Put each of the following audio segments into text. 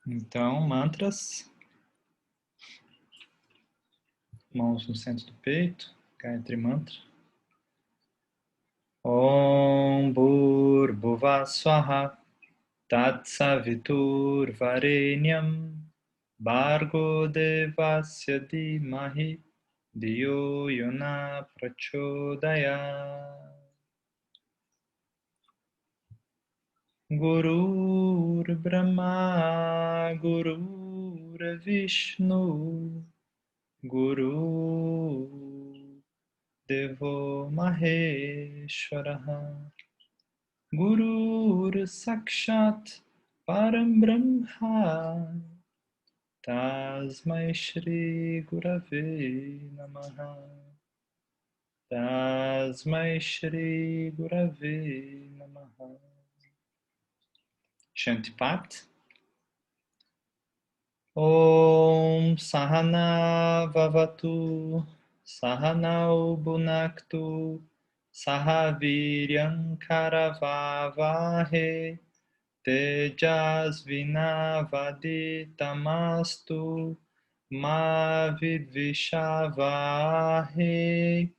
Então, mantras, mãos no centro do peito, Gayatri Mantra. Om Bhur-Bhuva Swaha Tatsavitur Varenyam Bhargo Devasya Dhimahi Diyo Yona Prachodaya. Gurur Brahma Gurur Vishnu Guru Devo Maheshwaraha Gurur Sakshat Param Brahma Tasmai Shri Gurave Namaha Tasmai Shri Gurave Namaha. Shantipat. Om Sahana Vavatu Sahanau Bhunaktu Sahaviryam Karavavahe Tejasvinavaditamastu Ma Vidvishavahe.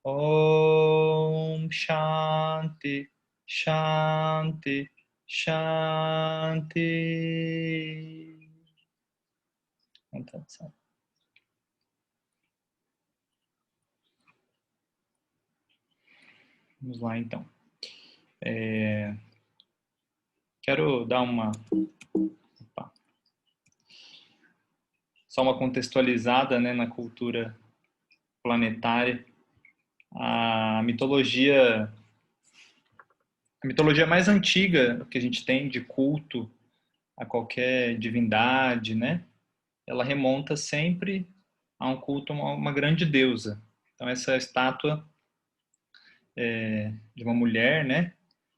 Om Shanti Shanti Shanti. Vamos lá, então. Quero dar só uma contextualizada, né, na cultura planetária. A mitologia mais antiga que a gente tem de culto a qualquer divindade, né, ela remonta sempre a um culto a uma grande deusa. Então, essa estátua de uma mulher, né,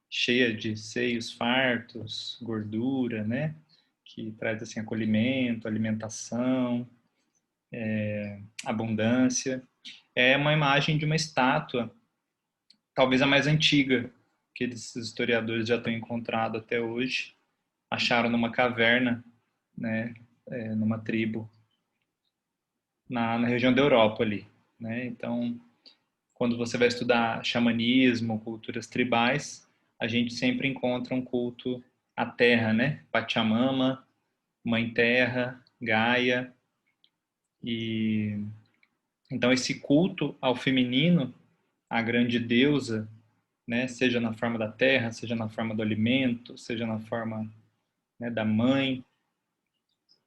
cheia de seios fartos, gordura, né, que traz assim acolhimento, alimentação, abundância. É uma imagem de uma estátua, talvez a mais antiga que esses historiadores já têm encontrado até hoje. Acharam numa caverna, né, numa tribo na região da Europa ali, né? Então, quando você vai estudar xamanismo, culturas tribais, a gente sempre encontra um culto à terra, né? Pachamama, Mãe Terra, Gaia. E então esse culto ao feminino, à grande deusa, né? Seja na forma da terra, seja na forma do alimento, seja na forma, né, da mãe,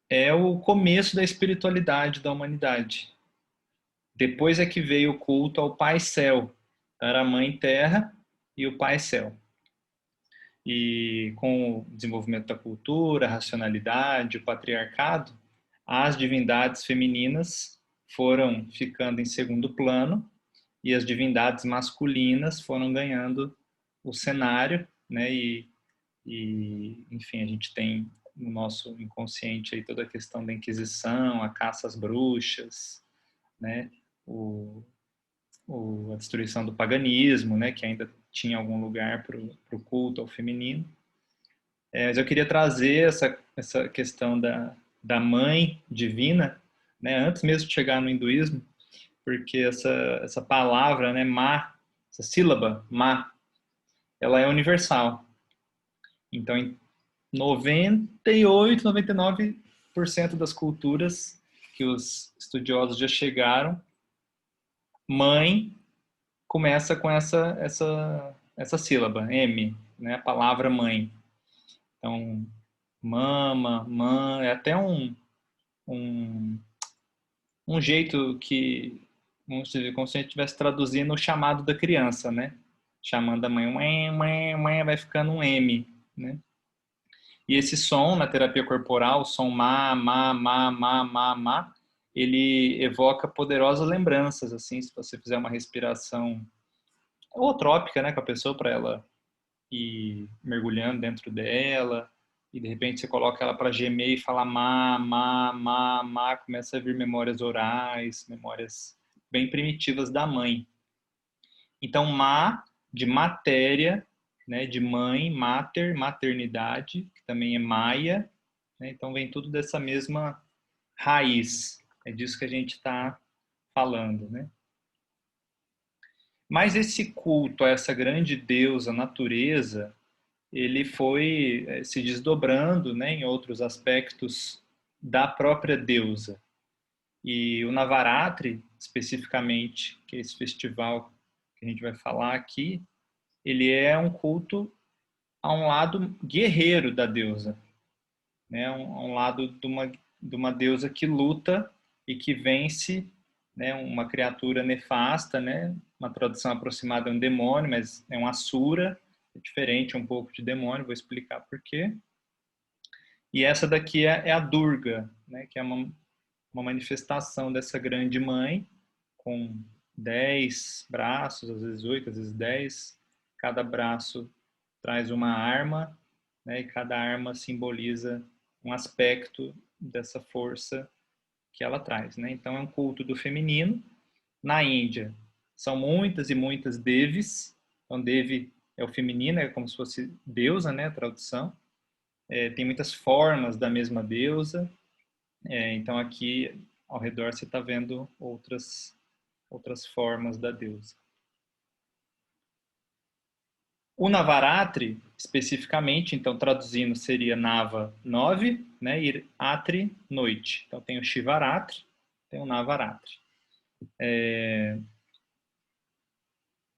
é o começo da espiritualidade da humanidade. Depois é que veio o culto ao Pai Céu. Era a Mãe Terra e o Pai Céu. E com o desenvolvimento da cultura, a racionalidade, o patriarcado, as divindades femininas foram ficando em segundo plano e as divindades masculinas foram ganhando o cenário, né? Enfim, a gente tem no nosso inconsciente aí toda a questão da Inquisição, a caça às bruxas, né? A destruição do paganismo, né? Que ainda tinha algum lugar para o culto ao feminino. Mas eu queria trazer essa questão da mãe divina, né? Antes mesmo de chegar no hinduísmo, porque essa palavra, né? Ma, essa sílaba, ma, ela é universal. Então, em 98, 99% das culturas que os estudiosos já chegaram, mãe começa com essa sílaba, M, né? A palavra mãe. Então, mama, mãe, é até um, um jeito que, como se a gente estivesse traduzindo o chamado da criança, né? Chamando a mãe, vai ficando um M, né? E esse som na terapia corporal, o som ma, ele evoca poderosas lembranças, assim, se você fizer uma respiração holotrópica, né, com a pessoa para ela ir mergulhando dentro dela, e de repente você coloca ela para gemer e falar começa a vir memórias orais, memórias bem primitivas da mãe. Então, de matéria, né, de mãe, mater, maternidade, que também é Maia, né? Então vem tudo dessa mesma raiz. É disso que a gente está falando, né? Mas esse culto a essa grande deusa natureza, ele foi se desdobrando, né, em outros aspectos da própria deusa. E o Navaratri, especificamente, que é esse festival que a gente vai falar aqui, ele é um culto a um lado guerreiro da deusa, né? A um lado de uma deusa que luta e que vence, né, uma criatura nefasta, né? Uma tradução aproximada é um demônio, mas é um asura, é diferente um pouco de demônio, vou explicar por quê. E essa daqui é a Durga, né, que é uma manifestação dessa grande mãe, com 10 braços, às vezes 8, às vezes 10. Cada braço traz uma arma, né, e cada arma simboliza um aspecto dessa força que ela traz, né? Então é um culto do feminino. Na Índia são muitas e muitas devis. Então Devi é o feminino, é como se fosse deusa, né, a tradução. Tem muitas formas da mesma deusa. Então aqui ao redor você está vendo outras formas da deusa. O Navaratri, especificamente, então traduzindo seria Nava 9, né, e Atri noite. Então tem o Shivaratri, tem o Navaratri.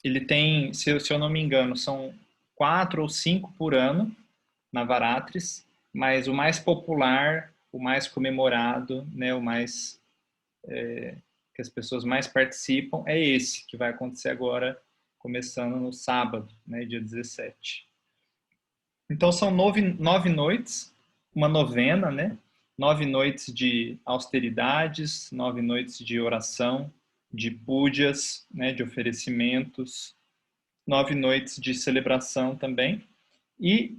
Ele tem, se eu não me engano, são 4 ou 5 por ano, Navaratris, mas o mais popular, o mais comemorado, né, o mais que as pessoas mais participam é esse, que vai acontecer agora, começando no sábado, né, dia 17. Então são 9 noites, uma novena, né? 9 noites de austeridades, 9 noites de oração, de púdias, né, de oferecimentos, 9 noites de celebração também, e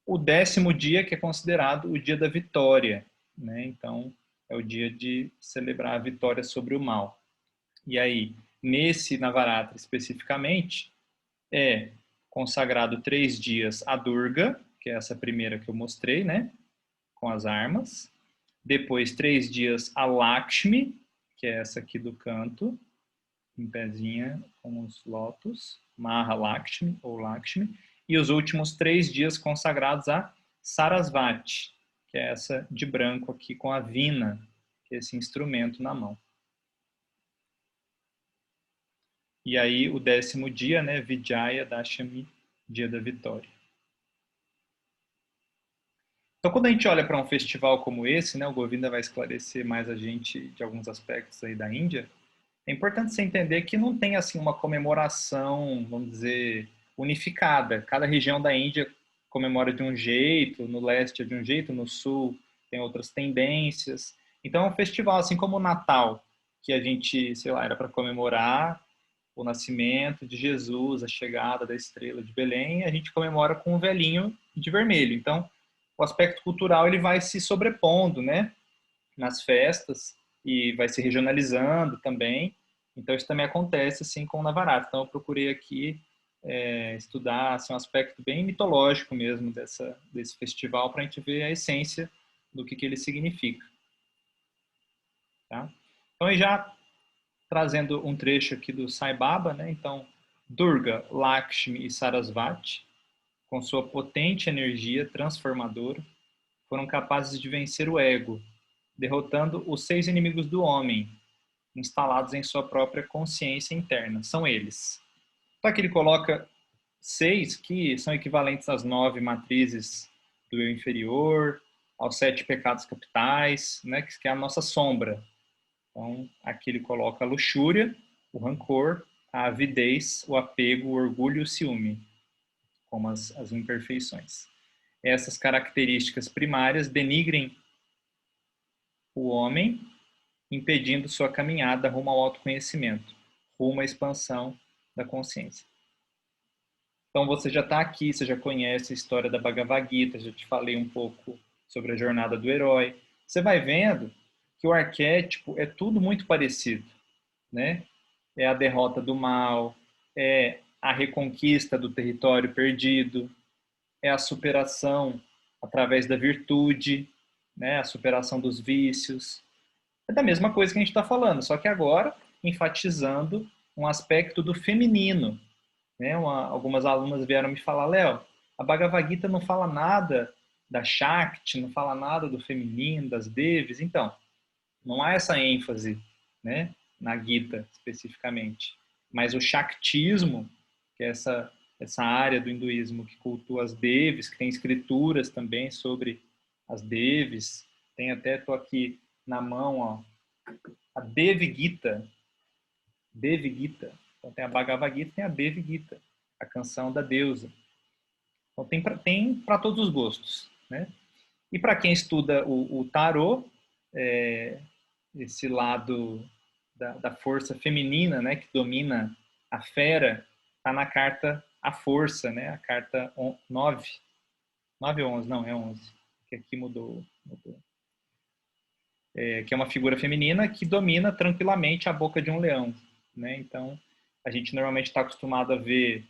o 10º dia, que é considerado o dia da vitória, né? Então, é o dia de celebrar a vitória sobre o mal. E aí, nesse Navaratri especificamente, é consagrado 3 dias a Durga, que é essa primeira que eu mostrei, né? Com as armas. Depois, 3 dias a Lakshmi, que é essa aqui do canto, em pezinha com os lótus, Mahalakshmi ou Lakshmi. E os últimos 3 dias consagrados a Sarasvati, que é essa de branco aqui com a vina, que é esse instrumento na mão. E aí o 10º dia, né, Vijaya Dashami, dia da vitória. Então, quando a gente olha para um festival como esse, né, o Govinda vai esclarecer mais a gente de alguns aspectos aí da Índia, é importante você entender que não tem assim uma comemoração, vamos dizer, unificada. Cada região da Índia comemora de um jeito, no leste é de um jeito, no sul tem outras tendências. Então, é um festival, assim como o Natal, que a gente, sei lá, era para comemorar o nascimento de Jesus, a chegada da estrela de Belém, a gente comemora com o velhinho de vermelho. Então, o aspecto cultural ele vai se sobrepondo, né, nas festas e vai se regionalizando também. Então, isso também acontece assim com o Navaratri. Então, eu procurei aqui estudar assim, um aspecto bem mitológico mesmo desse festival para a gente ver a essência do que ele significa. Tá? Então, já trazendo um trecho aqui do Sai Baba, né? Então, Durga, Lakshmi e Sarasvati, com sua potente energia transformadora, foram capazes de vencer o ego, derrotando os 6 inimigos do homem, instalados em sua própria consciência interna. São eles. Então aqui ele coloca 6 que são equivalentes às 9 matrizes do eu inferior, aos 7 pecados capitais, né, que é a nossa sombra. Então aqui ele coloca a luxúria, o rancor, a avidez, o apego, o orgulho e o ciúme, como as imperfeições. Essas características primárias denigrem o homem, impedindo sua caminhada rumo ao autoconhecimento, rumo à expansão da consciência. Então você já está aqui, você já conhece a história da Bhagavad Gita, já te falei um pouco sobre a jornada do herói. Você vai vendo que o arquétipo é tudo muito parecido, né? É a derrota do mal, é a reconquista do território perdido, é a superação através da virtude, né? A superação dos vícios. É da mesma coisa que a gente está falando, só que agora enfatizando um aspecto do feminino, né? Algumas alunas vieram me falar, Léo, a Bhagavad Gita não fala nada da Shakti, não fala nada do feminino, das Devis. Então, não há essa ênfase, né, na Gita especificamente. Mas o Shaktismo, que é essa área do hinduísmo que cultua as Devis, que tem escrituras também sobre as Devis, tem até, estou aqui na mão, ó, a Devi Gita. Devi Gita. Então tem a Bhagavad Gita, tem a Devi Gita, a canção da deusa. Então tem para todos os gostos, né? E para quem estuda o tarô, esse lado da força feminina, né, que domina a fera, está na carta a força, né, a carta 9. 9 ou 11? Não, é 11. Que aqui mudou. Que é uma figura feminina que domina tranquilamente a boca de um leão, né? Então, a gente normalmente está acostumado a ver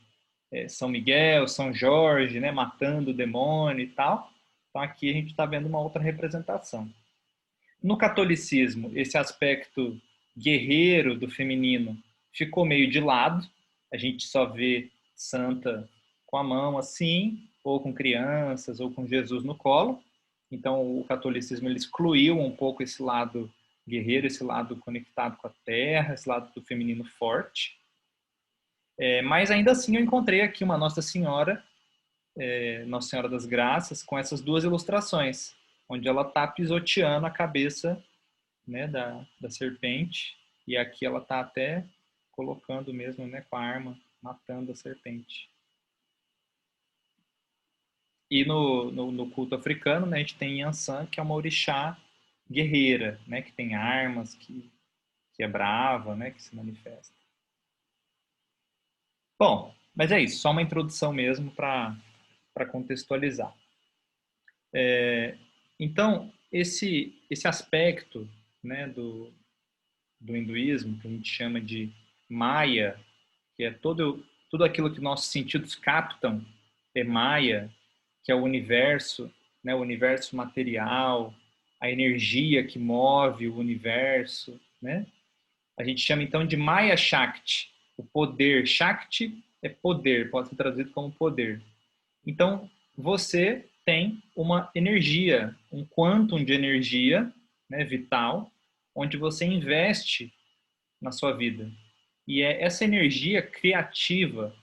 São Miguel, São Jorge, né, matando o demônio e tal. Então, aqui a gente está vendo uma outra representação. No catolicismo, esse aspecto guerreiro do feminino ficou meio de lado. A gente só vê santa com a mão assim, ou com crianças, ou com Jesus no colo. Então, o catolicismo ele excluiu um pouco esse lado guerreiro, esse lado conectado com a terra, esse lado do feminino forte. Mas ainda assim eu encontrei aqui uma Nossa Senhora, Nossa Senhora das Graças, com essas duas ilustrações, onde ela está pisoteando a cabeça, né, da serpente, e aqui ela está até colocando mesmo, né, com a arma, matando a serpente. E no culto africano, né, a gente tem Yansan, que é uma orixá guerreira, né, que tem armas, que é brava, né, que se manifesta. Bom, mas é isso, só uma introdução mesmo para contextualizar. Então, esse aspecto, né, do hinduísmo, que a gente chama de Maya, que é tudo aquilo que nossos sentidos captam, é Maya, que é o universo, né, o universo material, a energia que move o universo, né? A gente chama então de Maya Shakti, o poder. Shakti é poder, pode ser traduzido como poder. Então, você tem uma energia, um quantum de energia, né, vital, onde você investe na sua vida. E é essa energia criativa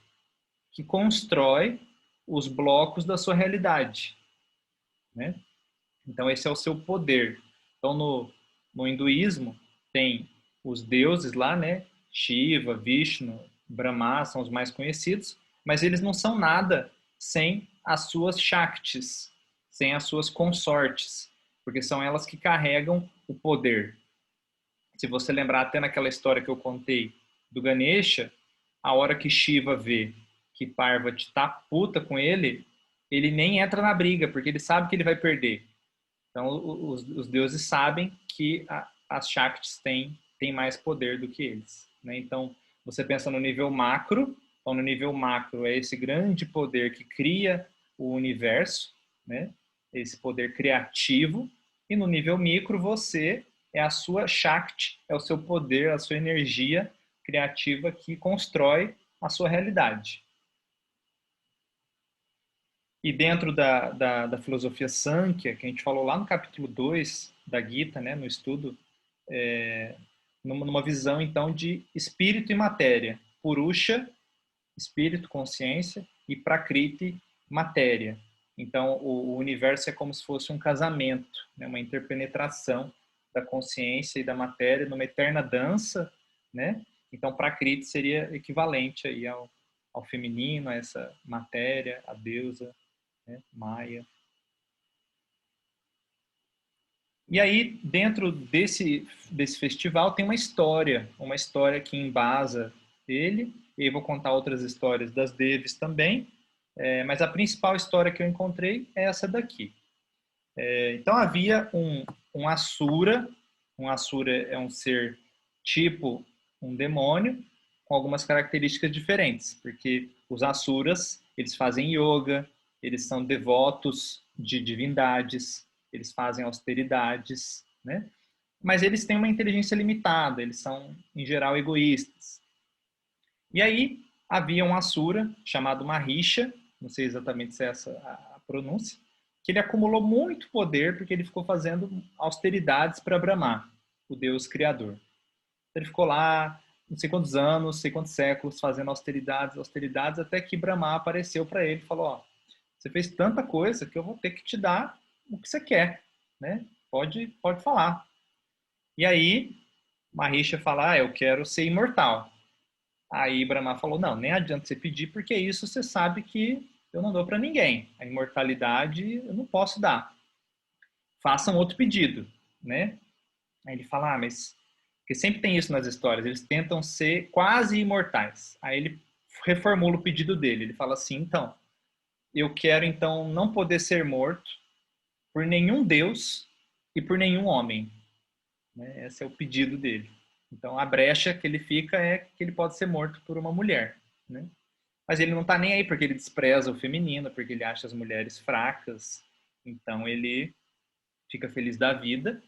que constrói os blocos da sua realidade, né? Então, esse é o seu poder. Então, no hinduísmo, tem os deuses lá, né? Shiva, Vishnu, Brahma são os mais conhecidos, mas eles não são nada sem as suas Shaktis, sem as suas consortes, porque são elas que carregam o poder. Se você lembrar até naquela história que eu contei do Ganesha, a hora que Shiva vê que Parvati tá puta com ele, ele nem entra na briga, porque ele sabe que ele vai perder. Então, os deuses sabem que as Shaktis têm mais poder do que eles, né? Então, você pensa no nível macro. Então, no nível macro é esse grande poder que cria o universo, né? Esse poder criativo. E no nível micro, você é a sua Shakti, é o seu poder, a sua energia criativa que constrói a sua realidade. E dentro da filosofia Sankhya, que a gente falou lá no capítulo 2 da Gita, né, no estudo, numa visão, então, de espírito e matéria. Purusha, espírito, consciência, e Prakriti, matéria. Então, o universo é como se fosse um casamento, né, uma interpenetração da consciência e da matéria numa eterna dança, né? Então, Prakriti seria equivalente aí ao feminino, a essa matéria, a deusa, né, Maia. E aí, dentro desse festival, tem uma história que embasa ele, e eu vou contar outras histórias das Devis também, mas a principal história que eu encontrei é essa daqui. Então, havia um Asura. Um Asura é um ser tipo um demônio, com algumas características diferentes, porque os Asuras, eles fazem yoga, eles são devotos de divindades, eles fazem austeridades, né? Mas eles têm uma inteligência limitada, eles são, em geral, egoístas. E aí havia um Asura chamado Mahisha, não sei exatamente se é essa a pronúncia, que ele acumulou muito poder porque ele ficou fazendo austeridades para Brahma, o deus criador. Ele ficou lá, não sei quantos anos, não sei quantos séculos, fazendo austeridades, austeridades, até que Brahma apareceu para ele e falou: ó, você fez tanta coisa que eu vou ter que te dar o que você quer, né? Pode falar. E aí, Mahisha fala: eu quero ser imortal. Aí Brahma falou: não, nem adianta você pedir, porque isso você sabe que eu não dou para ninguém. A imortalidade eu não posso dar. Faça um outro pedido, né? Aí ele fala: mas porque sempre tem isso nas histórias, eles tentam ser quase imortais. Aí ele reformula o pedido dele. Ele fala assim: então, eu quero então não poder ser morto por nenhum deus e por nenhum homem. Né? Esse é o pedido dele. Então a brecha que ele fica é que ele pode ser morto por uma mulher. Né? Mas ele não está nem aí porque ele despreza o feminino, porque ele acha as mulheres fracas. Então ele fica feliz da vida,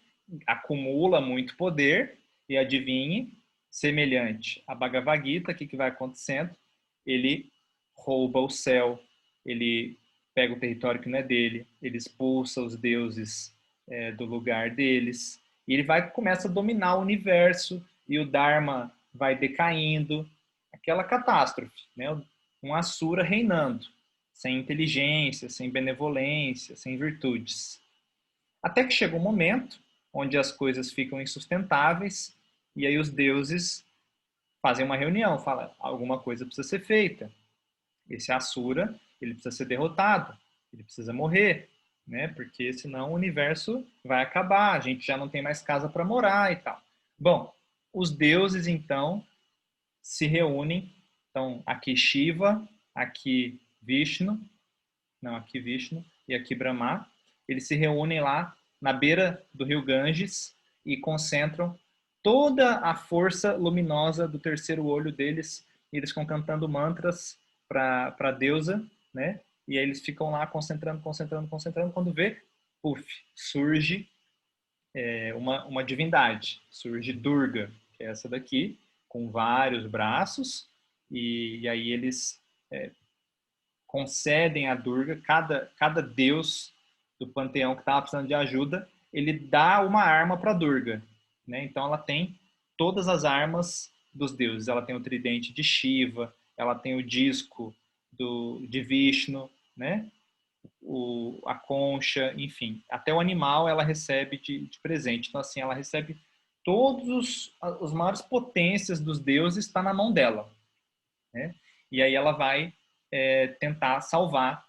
acumula muito poder e adivinhe, semelhante a Bhagavad Gita, o que vai acontecendo? Ele rouba o céu, ele pega o território que não é dele, ele expulsa os deuses do lugar deles, e ele começa a dominar o universo, e o Dharma vai decaindo, aquela catástrofe, né? Um Asura reinando, sem inteligência, sem benevolência, sem virtudes. Até que chega um momento onde as coisas ficam insustentáveis e aí os deuses fazem uma reunião, falam, alguma coisa precisa ser feita. Esse Asura, ele precisa ser derrotado, ele precisa morrer, né? Porque senão o universo vai acabar, a gente já não tem mais casa para morar e tal. Bom, os deuses então se reúnem, então aqui Shiva, aqui Vishnu, não, aqui Vishnu e aqui Brahma, eles se reúnem lá na beira do rio Ganges e concentram toda a força luminosa do terceiro olho deles, e eles ficam cantando mantras para a deusa, né? E aí eles ficam lá concentrando, concentrando, concentrando, quando vê, puf, surge uma divindade, surge Durga, que é essa daqui, com vários braços, e aí eles concedem a Durga, cada deus do panteão que estava precisando de ajuda, ele dá uma arma para Durga. Né? Então ela tem todas as armas dos deuses. Ela tem o tridente de Shiva, ela tem o disco de Vishnu, né? A concha, enfim. Até o animal ela recebe de presente. Então, assim, ela recebe todos os maiores potências dos deuses, está na mão dela. Né? E aí ela vai tentar salvar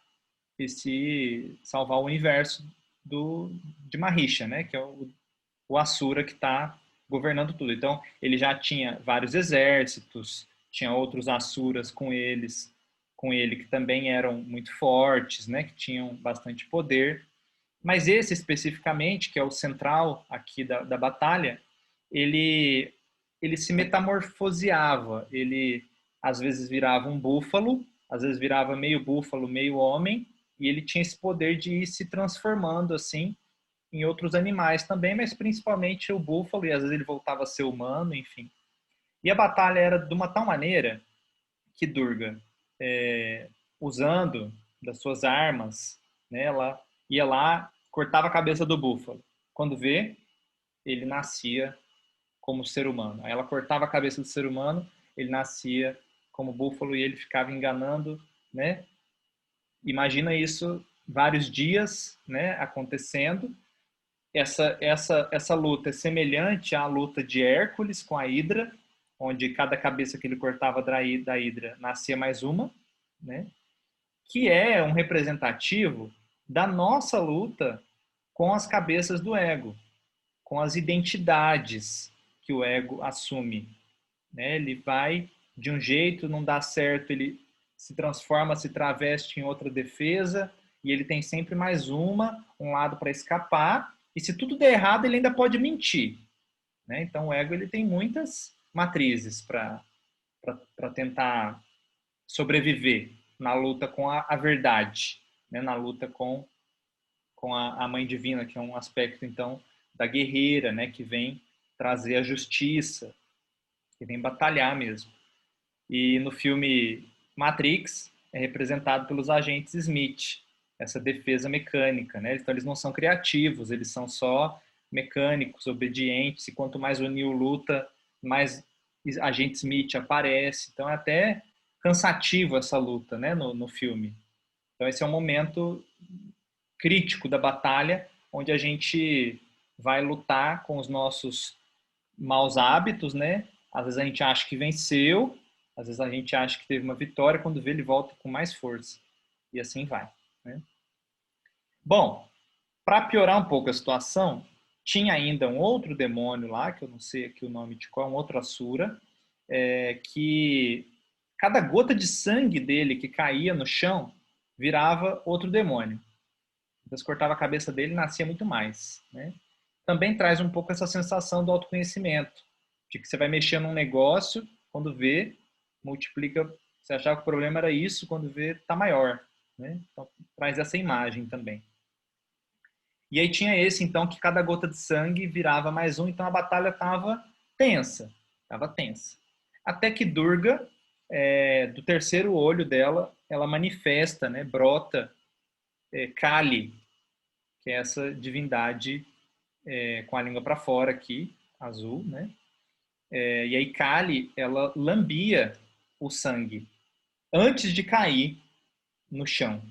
o universo de Mahisha, né? Que é o Asura que está governando tudo. Então ele já tinha vários exércitos, tinha outros Asuras com ele que também eram muito fortes, né? Que tinham bastante poder. Mas esse especificamente, que é o central aqui da batalha, ele ele se metamorfoseava, ele às vezes virava um búfalo, às vezes virava meio búfalo, meio homem, e ele tinha esse poder de ir se transformando assim em outros animais também, mas principalmente o búfalo, e às vezes ele voltava a ser humano, enfim. E a batalha era de uma tal maneira que Durga, usando das suas armas, né, ela ia lá, cortava a cabeça do búfalo. Quando vê, ele nascia como ser humano. Aí ela cortava a cabeça do ser humano, ele nascia como búfalo e ele ficava enganando, né? Imagina isso vários dias, né, acontecendo. Essa luta é semelhante à luta de Hércules com a Hidra, onde cada cabeça que ele cortava da Hidra nascia mais uma, né? Que é um representativo da nossa luta com as cabeças do ego, com as identidades que o ego assume. Né? Ele vai de um jeito, não dá certo, ele se transforma, se traveste em outra defesa, e ele tem sempre mais um lado para escapar, e se tudo der errado, ele ainda pode mentir. Né? Então o ego ele tem muitas matrizes para tentar sobreviver na luta com a verdade, né? Na luta com com a mãe divina, que é um aspecto, então, da guerreira, né, que vem trazer a justiça, que vem batalhar mesmo. E no filme Matrix, é representado pelos agentes Smith, essa defesa mecânica, né? Então, eles não são criativos, eles são só mecânicos, obedientes, e quanto mais o Neo luta, mais agente Smith aparece. Então, é até cansativo essa luta, né, no filme. Então, esse é um momento crítico da batalha, onde a gente vai lutar com os nossos maus hábitos, né? Às vezes a gente acha que venceu, às vezes a gente acha que teve uma vitória, quando vê ele volta com mais força. E assim vai, né? Bom, para piorar um pouco a situação, tinha ainda um outro demônio lá, que eu não sei aqui o nome de qual, um outro Asura, que cada gota de sangue dele que caía no chão virava outro demônio. Deus cortava a cabeça dele e nascia muito mais, né? Também traz um pouco essa sensação do autoconhecimento, de que você vai mexer num negócio, quando vê, multiplica, você achava que o problema era isso, quando vê, tá maior, né? Então, traz essa imagem também. E aí tinha esse, então, que cada gota de sangue virava mais um, então a batalha estava tensa, estava tensa. Até que Durga, do terceiro olho dela, ela manifesta, né, brota Kali, que é essa divindade com a língua para fora aqui, azul, né? E aí Kali, ela lambia o sangue antes de cair no chão.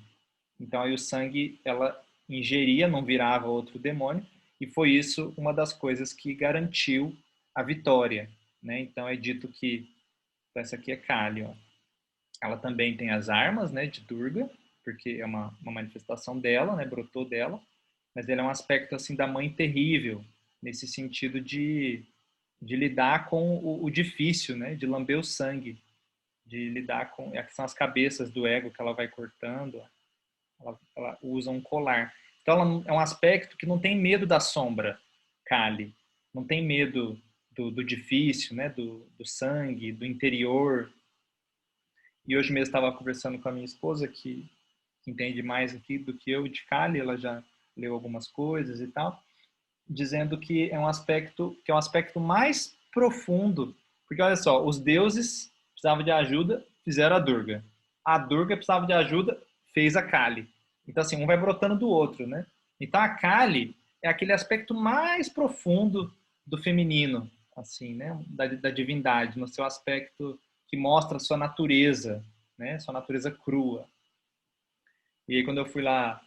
Então aí o sangue ela ingeria, não virava outro demônio, e foi isso uma das coisas que garantiu a vitória, né? Então é dito que essa aqui é Kali, ó. Ela também tem as armas, né, de Durga, porque é uma manifestação dela, né, brotou dela, mas ele é um aspecto assim da mãe terrível, nesse sentido de lidar com o difícil, né, de lamber o sangue, de lidar com, que são as cabeças do ego que ela vai cortando, ela usa um colar. Então ela é um aspecto que não tem medo da sombra, Kali, não tem medo do difícil, né, do sangue, do interior. E hoje mesmo estava conversando com a minha esposa, que entende mais aqui do que eu de Kali, ela já leu algumas coisas e tal, dizendo que é um aspecto mais profundo, porque olha só, os deuses precisavam de ajuda, fizeram a Durga precisava de ajuda, fez a Kali. Então assim, um vai brotando do outro, né? Então a Kali é aquele aspecto mais profundo do feminino, assim, né? Da divindade, no seu aspecto que mostra a sua natureza, né? Sua natureza crua. E aí quando eu fui lá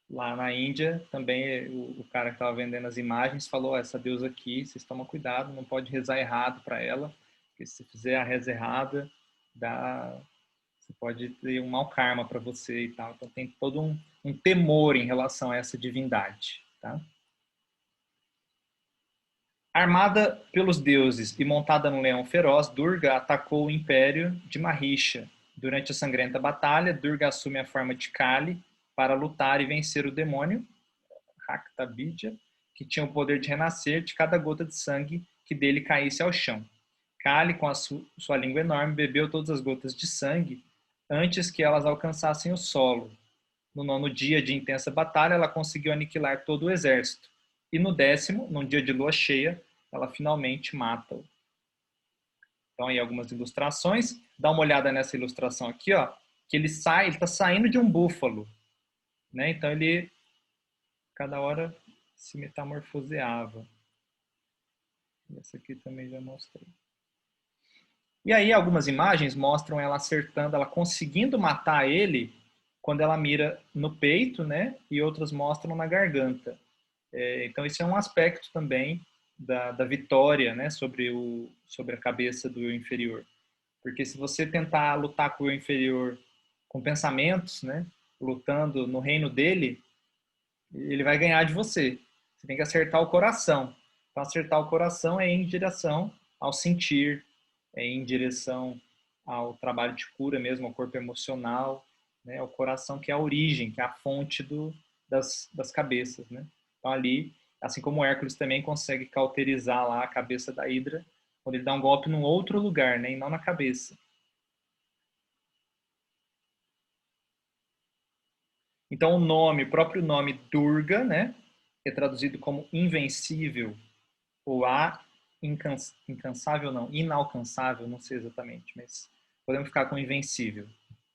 na Índia, também o cara que estava vendendo as imagens falou: essa deusa aqui, vocês tomam cuidado, não pode rezar errado para ela, porque se fizer a reza errada, você pode ter um mau karma para você e tal. Então tem todo um temor em relação a essa divindade. Tá? Armada pelos deuses e montada num leão feroz, Durga atacou o império de Mahisha. Durante a sangrenta batalha, Durga assume a forma de Kali para lutar e vencer o demônio, Raktabidya, que tinha o poder de renascer de cada gota de sangue que dele caísse ao chão. Kali, com a sua língua enorme, bebeu todas as gotas de sangue antes que elas alcançassem o solo. No nono dia de intensa batalha, ela conseguiu aniquilar todo o exército. E no décimo, num dia de lua cheia, ela finalmente mata-o. Então, aí algumas ilustrações. Dá uma olhada nessa ilustração aqui, ó, que ele está saindo de um búfalo. Né? Então, ele, cada hora, se metamorfoseava. Essa aqui também já mostrei. E aí algumas imagens mostram ela acertando, ela conseguindo matar ele quando ela mira no peito, né? E outras mostram na garganta. Então esse é um aspecto também da vitória, né? Sobre a cabeça do eu inferior. Porque se você tentar lutar com o eu inferior com pensamentos, né? Lutando no reino dele, ele vai ganhar de você. Você tem que acertar o coração. Então, acertar o coração é em direção ao sentir, é em direção ao trabalho de cura mesmo, ao corpo emocional, né? O coração que é a origem, que é a fonte das cabeças, né? Então, ali, assim como o Hércules também consegue cauterizar lá a cabeça da Hidra, quando ele dá um golpe num outro lugar, né? E não na cabeça. Então, o próprio nome Durga, né, é traduzido como invencível ou incansável, não, inalcançável, não sei exatamente, mas podemos ficar com invencível.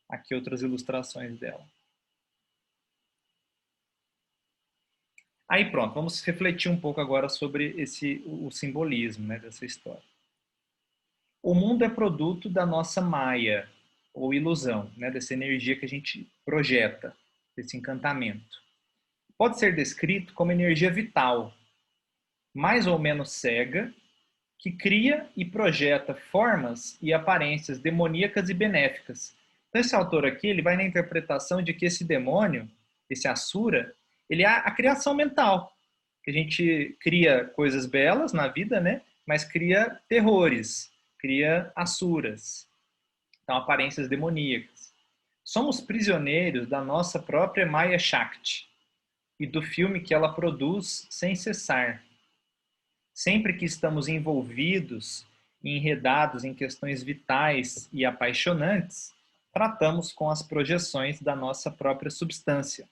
Aqui outras ilustrações dela. Aí pronto, vamos refletir um pouco agora sobre o simbolismo, né, dessa história. O mundo é produto da nossa maia, ou ilusão, né, dessa energia que a gente projeta, desse encantamento. Pode ser descrito como energia vital, mais ou menos cega, que cria e projeta formas e aparências demoníacas e benéficas. Então, esse autor aqui, ele vai na interpretação de que esse demônio, esse Asura, ele é a criação mental. Que a gente cria coisas belas na vida, né? Mas cria terrores, cria Asuras. Então, aparências demoníacas. Somos prisioneiros da nossa própria Maya Shakti e do filme que ela produz sem cessar. Sempre que estamos envolvidos e enredados em questões vitais e apaixonantes, tratamos com as projeções da nossa própria substância.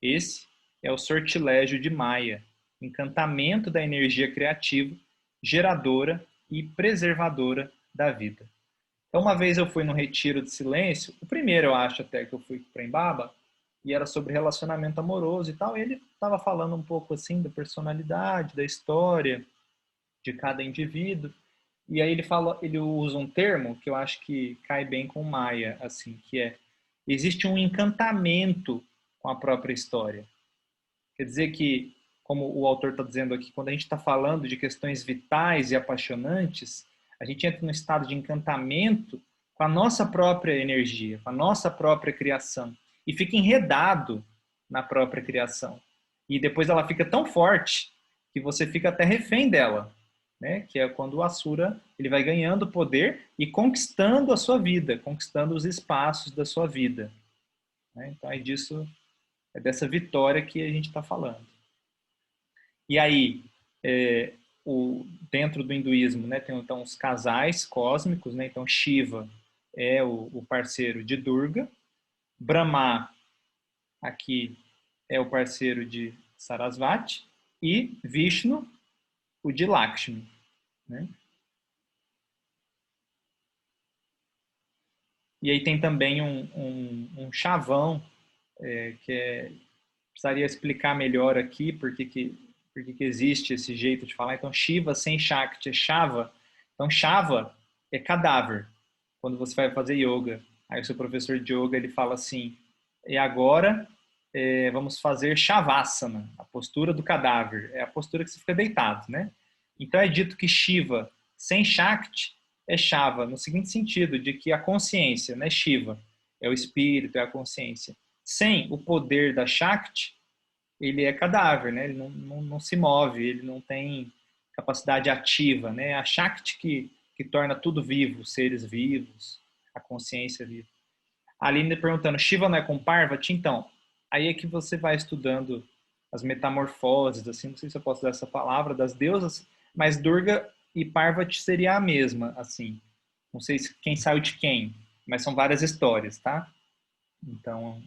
Esse é o sortilégio de Maia, encantamento da energia criativa, geradora e preservadora da vida. Então, uma vez eu fui num retiro de silêncio, o primeiro eu acho até que eu fui para Embaba, e era sobre relacionamento amoroso e tal, e ele estava falando um pouco assim da personalidade, da história de cada indivíduo, e aí ele usa um termo que eu acho que cai bem com Maia, assim, que é, existe um encantamento com a própria história. Quer dizer que, como o autor está dizendo aqui, quando a gente está falando de questões vitais e apaixonantes, a gente entra num estado de encantamento com a nossa própria energia, com a nossa própria criação, e fica enredado na própria criação. E depois ela fica tão forte que você fica até refém dela, né? Que é quando o Asura ele vai ganhando poder e conquistando a sua vida, conquistando os espaços da sua vida. Né? Então é dessa vitória que a gente está falando. E aí, dentro do hinduísmo, né, tem então os casais cósmicos, né? Então Shiva é o parceiro de Durga, Brahma aqui é o parceiro de Sarasvati e Vishnu o de Lakshmi, né? E aí tem também um chavão precisaria explicar melhor aqui porque que existe esse jeito de falar. Então, Shiva sem Shakti é Shava. Então, Shava é cadáver. Quando você vai fazer yoga, aí o seu professor de yoga ele fala assim: e agora vamos fazer Shavasana, a postura do cadáver. É a postura que você fica deitado, né? Então, é dito que Shiva sem Shakti é Shava, no seguinte sentido, de que a consciência, né, Shiva, é o espírito, é a consciência. Sem o poder da Shakti, ele é cadáver, né? Ele não se move, ele não tem capacidade ativa, né? A Shakti que torna tudo vivo, os seres vivos, a consciência viva. A Aline perguntando, Shiva não é com Parvati? Então, aí é que você vai estudando as metamorfoses, assim, não sei se eu posso usar essa palavra, das deusas, mas Durga e Parvati seria a mesma, assim. Não sei quem saiu de quem, mas são várias histórias, tá? Então,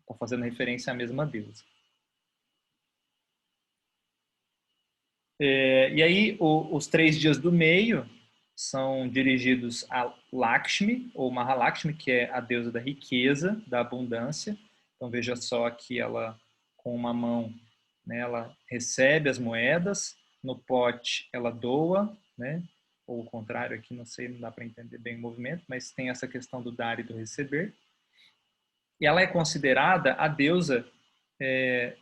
está fazendo referência à mesma deusa. E aí, os 3 dias do meio são dirigidos a Lakshmi, ou Mahalakshmi, que é a deusa da riqueza, da abundância. Então, veja só que ela, com uma mão, né, ela recebe as moedas, no pote ela doa, né? Ou o contrário aqui, não sei, não dá para entender bem o movimento, mas tem essa questão do dar e do receber. E ela é considerada a deusa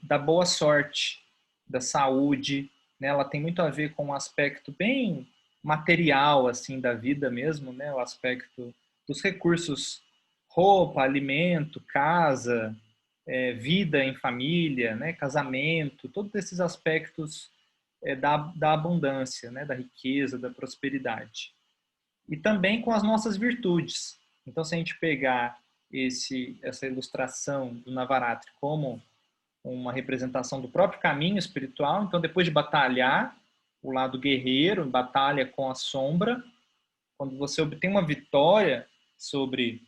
da boa sorte, da saúde, né? Ela tem muito a ver com um aspecto bem material assim da vida mesmo, né? O aspecto dos recursos, roupa, alimento, casa, vida em família, né? Casamento, todos esses aspectos da abundância, né? Da riqueza, da prosperidade. E também com as nossas virtudes. Então, se a gente pegar essa ilustração do Navaratri como uma representação do próprio caminho espiritual. Então, depois de batalhar, o lado guerreiro, batalha com a sombra, quando você obtém uma vitória sobre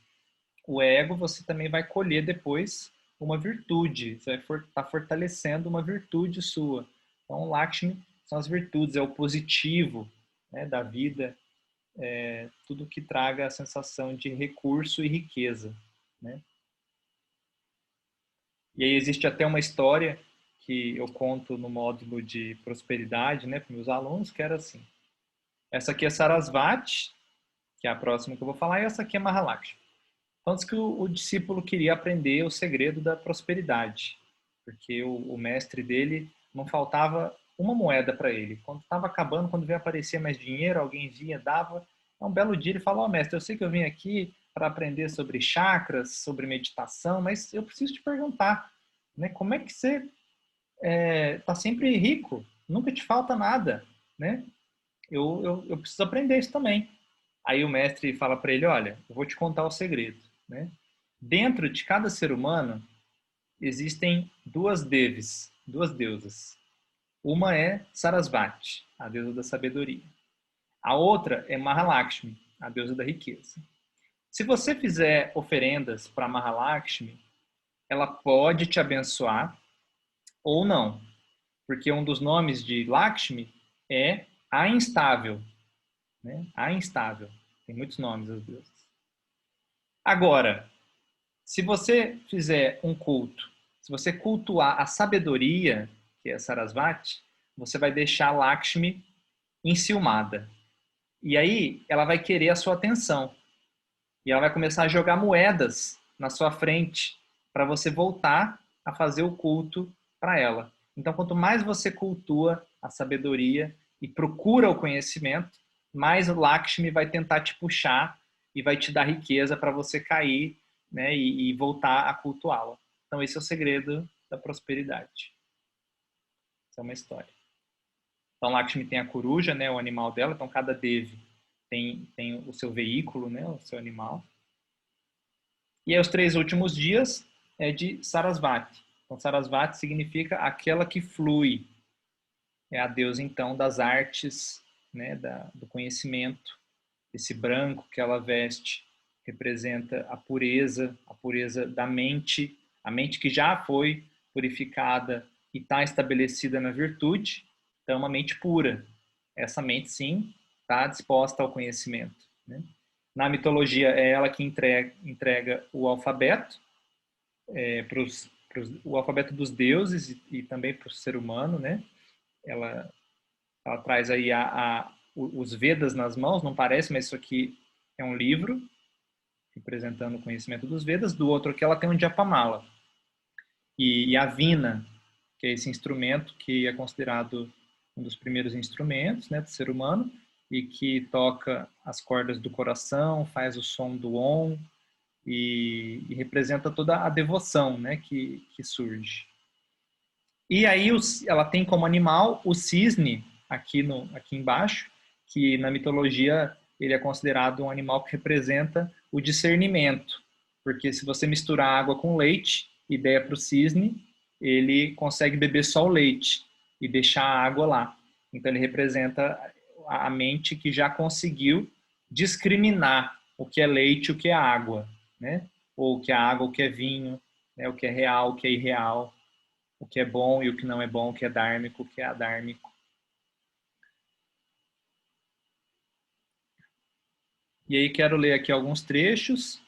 o ego, você também vai colher depois uma virtude, você vai estar fortalecendo uma virtude sua. Então, Lakshmi são as virtudes, é o positivo, né, da vida, tudo que traga a sensação de recurso e riqueza, né? E aí existe até uma história que eu conto no módulo de prosperidade, né, para meus alunos, que era assim: essa aqui é Sarasvati, que é a próxima que eu vou falar, e essa aqui é Mahalakshmi. Então, diz que o discípulo queria aprender o segredo da prosperidade, porque o mestre dele não faltava uma moeda para ele. Quando estava acabando, quando veio aparecer mais dinheiro, alguém vinha, dava. Um belo dia ele falou: mestre, eu sei que eu vim aqui para aprender sobre chakras, sobre meditação, mas eu preciso te perguntar, né, como é que você está sempre rico? Nunca te falta nada, né? Eu preciso aprender isso também. Aí o mestre fala para ele: olha, eu vou te contar o segredo, né? Dentro de cada ser humano existem duas devis, duas deusas. Uma é Sarasvati, a deusa da sabedoria. A outra é Mahalakshmi, a deusa da riqueza. Se você fizer oferendas para Mahalakshmi, ela pode te abençoar ou não, porque um dos nomes de Lakshmi é a instável, né? A instável. Tem muitos nomes as deusas. Agora, se você fizer um culto, se você cultuar a sabedoria, que é Sarasvati, você vai deixar Lakshmi enciumada. E aí ela vai querer a sua atenção. E ela vai começar a jogar moedas na sua frente para você voltar a fazer o culto para ela. Então, quanto mais você cultua a sabedoria e procura o conhecimento, mais o Lakshmi vai tentar te puxar e vai te dar riqueza para você cair, né, e voltar a cultuá-la. Então, esse é o segredo da prosperidade. Essa é uma história. Então, Lakshmi tem a coruja, né, o animal dela. Então, cada Devi tem o seu veículo, né, o seu animal. E aí, os 3 últimos dias é de Sarasvati. Então, Sarasvati significa aquela que flui. É a deusa, então, das artes, né, do conhecimento. Esse branco que ela veste representa a pureza da mente, a mente que já foi purificada e está estabelecida na virtude. Então, é uma mente pura. Essa mente, sim, está disposta ao conhecimento, né? Na mitologia, é ela que entrega o alfabeto, o alfabeto dos deuses e também para o ser humano, né? Ela, ela traz aí os Vedas nas mãos, não parece, mas isso aqui é um livro representando o conhecimento dos Vedas. Do outro aqui ela tem um Japamala. E a Vina, que é esse instrumento que é considerado um dos primeiros instrumentos, né, do ser humano, e que toca as cordas do coração, faz o som do Om, e representa toda a devoção, né, que surge. E aí ela tem como animal o cisne, aqui embaixo, que na mitologia ele é considerado um animal que representa o discernimento, porque se você misturar água com leite e der para o cisne, ele consegue beber só o leite e deixar a água lá. Então ele representa a mente que já conseguiu discriminar o que é leite e o que é água, né? Ou o que é água, o que é vinho, né? O que é real, o que é irreal, o que é bom e o que não é bom, o que é dármico, o que é adármico. E aí quero ler aqui alguns trechos,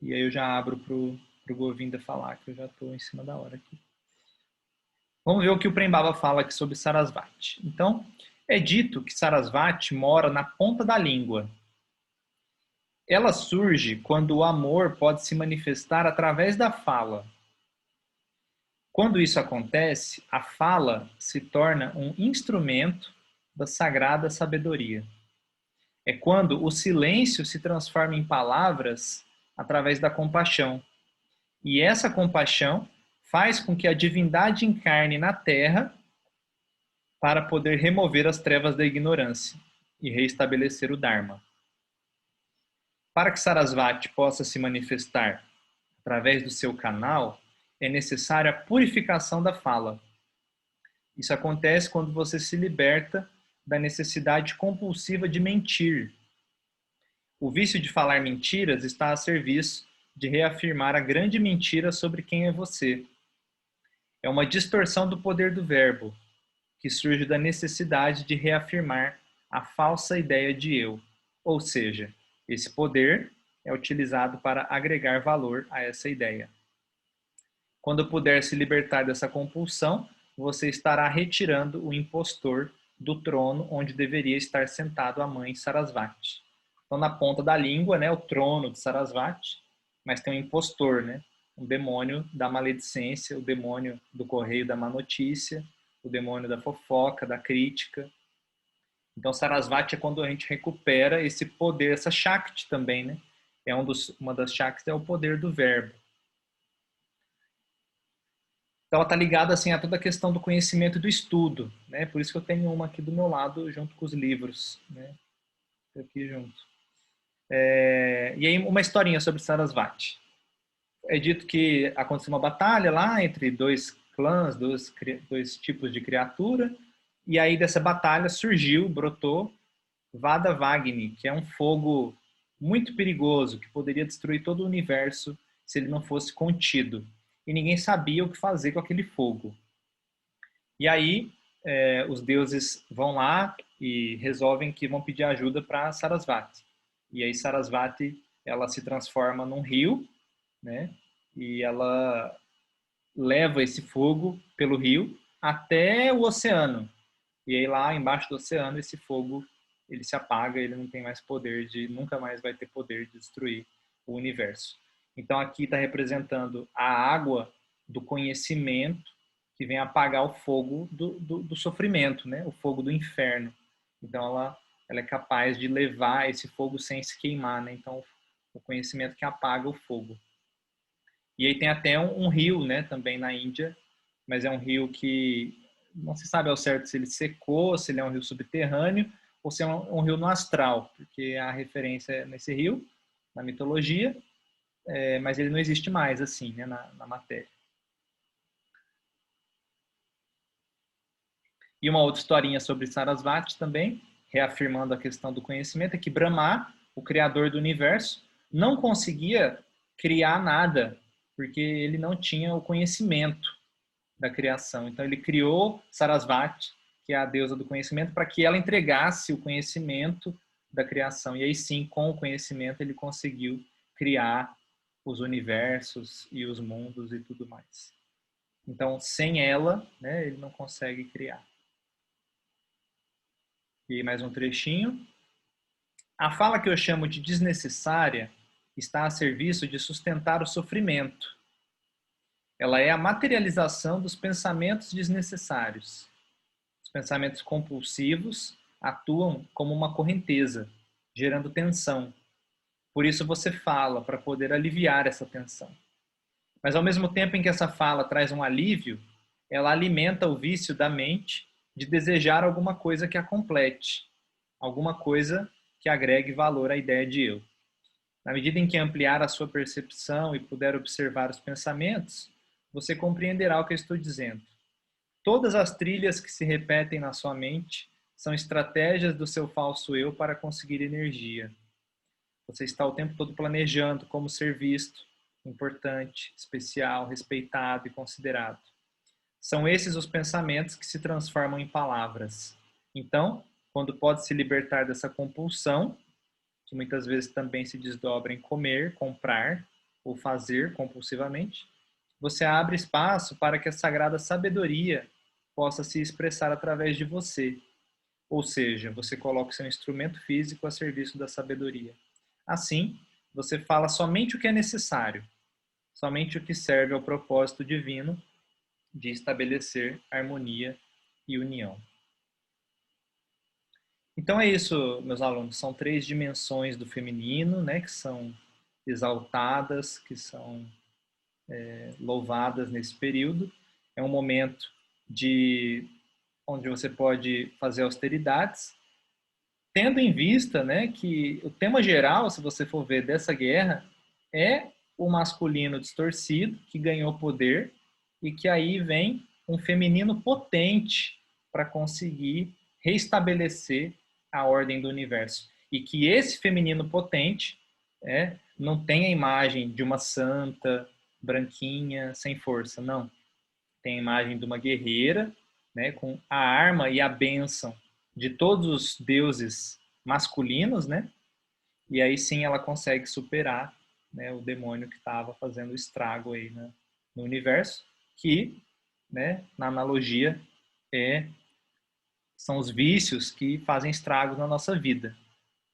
e aí eu já abro para o Govinda falar, que eu já estou em cima da hora aqui. Vamos ver o que o Prem Baba fala aqui sobre Sarasvati. Então, é dito que Sarasvati mora na ponta da língua. Ela surge quando o amor pode se manifestar através da fala. Quando isso acontece, a fala se torna um instrumento da sagrada sabedoria. É quando o silêncio se transforma em palavras através da compaixão. E essa compaixão faz com que a divindade encarne na Terra para poder remover as trevas da ignorância e reestabelecer o Dharma. Para que Sarasvati possa se manifestar através do seu canal, é necessária a purificação da fala. Isso acontece quando você se liberta da necessidade compulsiva de mentir. O vício de falar mentiras está a serviço de reafirmar a grande mentira sobre quem é você. É uma distorção do poder do verbo, que surge da necessidade de reafirmar a falsa ideia de eu. Ou seja, esse poder é utilizado para agregar valor a essa ideia. Quando puder se libertar dessa compulsão, você estará retirando o impostor do trono onde deveria estar sentado a mãe Sarasvati. Então, na ponta da língua, né, o trono de Sarasvati, mas tem um impostor, né, um demônio da maledicência, o demônio do correio da má notícia, o demônio da fofoca, da crítica. Então, Sarasvati é quando a gente recupera esse poder, essa Shakti também, né? Uma das Shaktis é o poder do verbo. Então, ela está ligada assim, a toda a questão do conhecimento e do estudo, né? Por isso que eu tenho uma aqui do meu lado, junto com os livros, né? Aqui junto. E aí, uma historinha sobre Sarasvati. É dito que aconteceu uma batalha lá entre dois clãs, dois tipos de criatura, e aí dessa batalha surgiu, brotou Vadavagni, que é um fogo muito perigoso, que poderia destruir todo o universo se ele não fosse contido. E ninguém sabia o que fazer com aquele fogo. E aí os deuses vão lá e resolvem que vão pedir ajuda para Sarasvati. E aí Sarasvati, ela se transforma num rio, né? E ela leva esse fogo pelo rio até o oceano. E aí lá embaixo do oceano esse fogo ele se apaga, ele não tem mais poder nunca mais vai ter poder de destruir o universo. Então aqui está representando a água do conhecimento que vem apagar o fogo do sofrimento, né? O fogo do inferno. Então ela é capaz de levar esse fogo sem se queimar, né? Então o conhecimento que apaga o fogo. E aí tem até um rio, né? Também na Índia, mas é um rio que não se sabe ao certo se ele secou, se ele é um rio subterrâneo ou se é um rio no astral, porque a referência é nesse rio, na mitologia, mas ele não existe mais assim, né, na matéria. E uma outra historinha sobre Sarasvati também, reafirmando a questão do conhecimento, é que Brahma, o criador do universo, não conseguia criar nada, porque ele não tinha o conhecimento da criação. Então ele criou Sarasvati, que é a deusa do conhecimento, para que ela entregasse o conhecimento da criação. E aí sim, com o conhecimento, ele conseguiu criar os universos e os mundos e tudo mais. Então, sem ela, né, ele não consegue criar. E mais um trechinho. A fala que eu chamo de desnecessária está a serviço de sustentar o sofrimento. Ela é a materialização dos pensamentos desnecessários. Os pensamentos compulsivos atuam como uma correnteza, gerando tensão. Por isso você fala, para poder aliviar essa tensão. Mas ao mesmo tempo em que essa fala traz um alívio, ela alimenta o vício da mente de desejar alguma coisa que a complete, alguma coisa que agregue valor à ideia de eu. Na medida em que ampliar a sua percepção e puder observar os pensamentos, você compreenderá o que eu estou dizendo. Todas as trilhas que se repetem na sua mente são estratégias do seu falso eu para conseguir energia. Você está o tempo todo planejando como ser visto, importante, especial, respeitado e considerado. São esses os pensamentos que se transformam em palavras. Então, quando pode se libertar dessa compulsão, que muitas vezes também se desdobra em comer, comprar ou fazer compulsivamente, você abre espaço para que a sagrada sabedoria possa se expressar através de você. Ou seja, você coloca o seu instrumento físico a serviço da sabedoria. Assim, você fala somente o que é necessário, somente o que serve ao propósito divino de estabelecer harmonia e união. Então é isso, meus alunos, são 3 dimensões do feminino, né, que são exaltadas, que são louvadas nesse período. É um momento onde você pode fazer austeridades, tendo em vista, né, que o tema geral, se você for ver dessa guerra, é o masculino distorcido que ganhou poder e que aí vem um feminino potente para conseguir reestabelecer a ordem do universo. E que esse feminino potente não tem a imagem de uma santa branquinha sem força, não. Tem a imagem de uma guerreira, né, com a arma e a bênção de todos os deuses masculinos, né? E aí sim ela consegue superar, né, o demônio que estava fazendo estrago aí, né, no universo, que, né, na analogia, são os vícios que fazem estragos na nossa vida.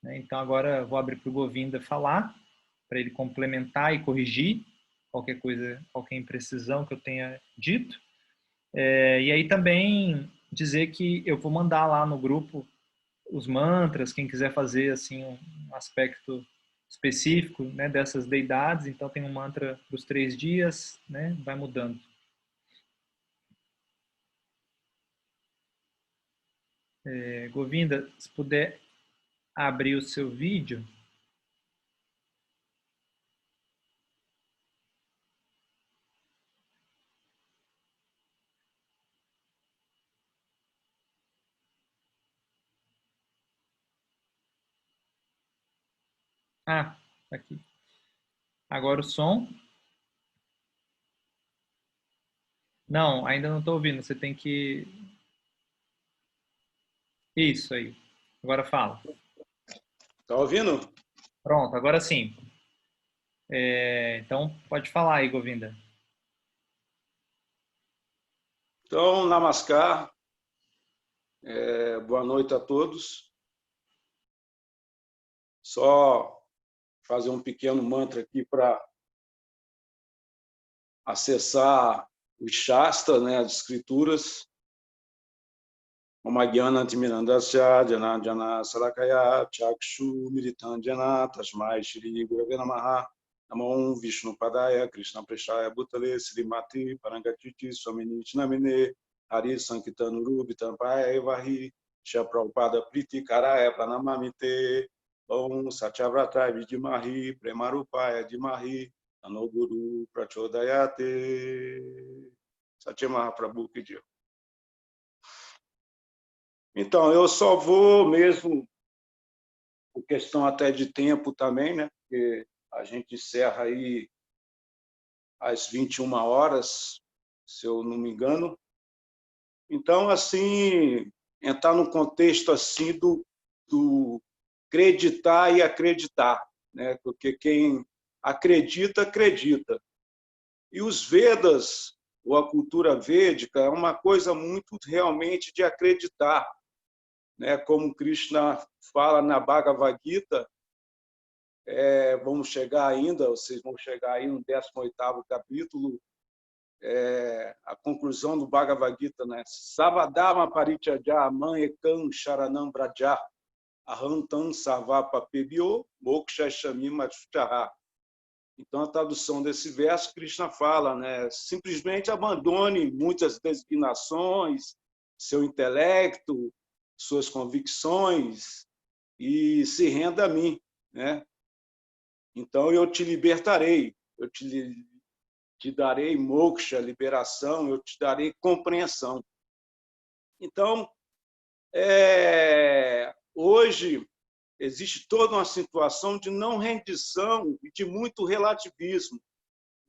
Né? Então agora eu vou abrir para o Govinda falar, para ele complementar e corrigir qualquer coisa, qualquer imprecisão que eu tenha dito. E aí também dizer que eu vou mandar lá no grupo os mantras, quem quiser fazer assim um aspecto específico, né, dessas deidades. Então tem um mantra para os 3 dias, né, vai mudando. Govinda, se puder abrir o seu vídeo. Ah, tá aqui. Agora o som. Não, ainda não estou ouvindo. Você tem que. Isso aí. Agora fala. Tá ouvindo? Pronto, agora sim. Então pode falar aí, Govinda. Então, Namaskar, boa noite a todos. Só fazer um pequeno mantra aqui para acessar o Shastra, né, as escrituras. Omagyana Timirandasya Jana Jana Sarakaya Chakshu Miritandjana Tasmai Shri Gurave Namaha Namo Vishnu Padaya Krishna Preshaya Bhutale Srimati Parangatiti Swamini Namine Hari Sankitanu Rubitampaya Evahi Prabhupada Priti Karaya Pranamamite Om Satyavrata Vidimahi Premarupaya Dimahi Anoguru Prachodayate Satyamaha Prabhu Kidio. Então, eu só vou mesmo, por questão até de tempo também, né? Porque a gente encerra aí às 21 horas, se eu não me engano. Então, assim, entrar no contexto assim do acreditar e acreditar, né? Porque quem acredita, acredita. E os Vedas, ou a cultura védica, é uma coisa muito realmente de acreditar. Né, como Krishna fala na Bhagavad Gita, vamos chegar ainda, vocês vão chegar aí no 18º capítulo, a conclusão do Bhagavad Gita, né? Savadama Parityajya Manekam Sharanam Braja Ahantam Sarvapapebhyo Moksha Shamima Chuchaha. Então, a tradução desse verso, Krishna fala, né? Simplesmente abandone muitas designações, seu intelecto, suas convicções e se renda a mim, né? Então eu te libertarei, eu te darei moksha, liberação, eu te darei compreensão. Então, hoje existe toda uma situação de não rendição e de muito relativismo,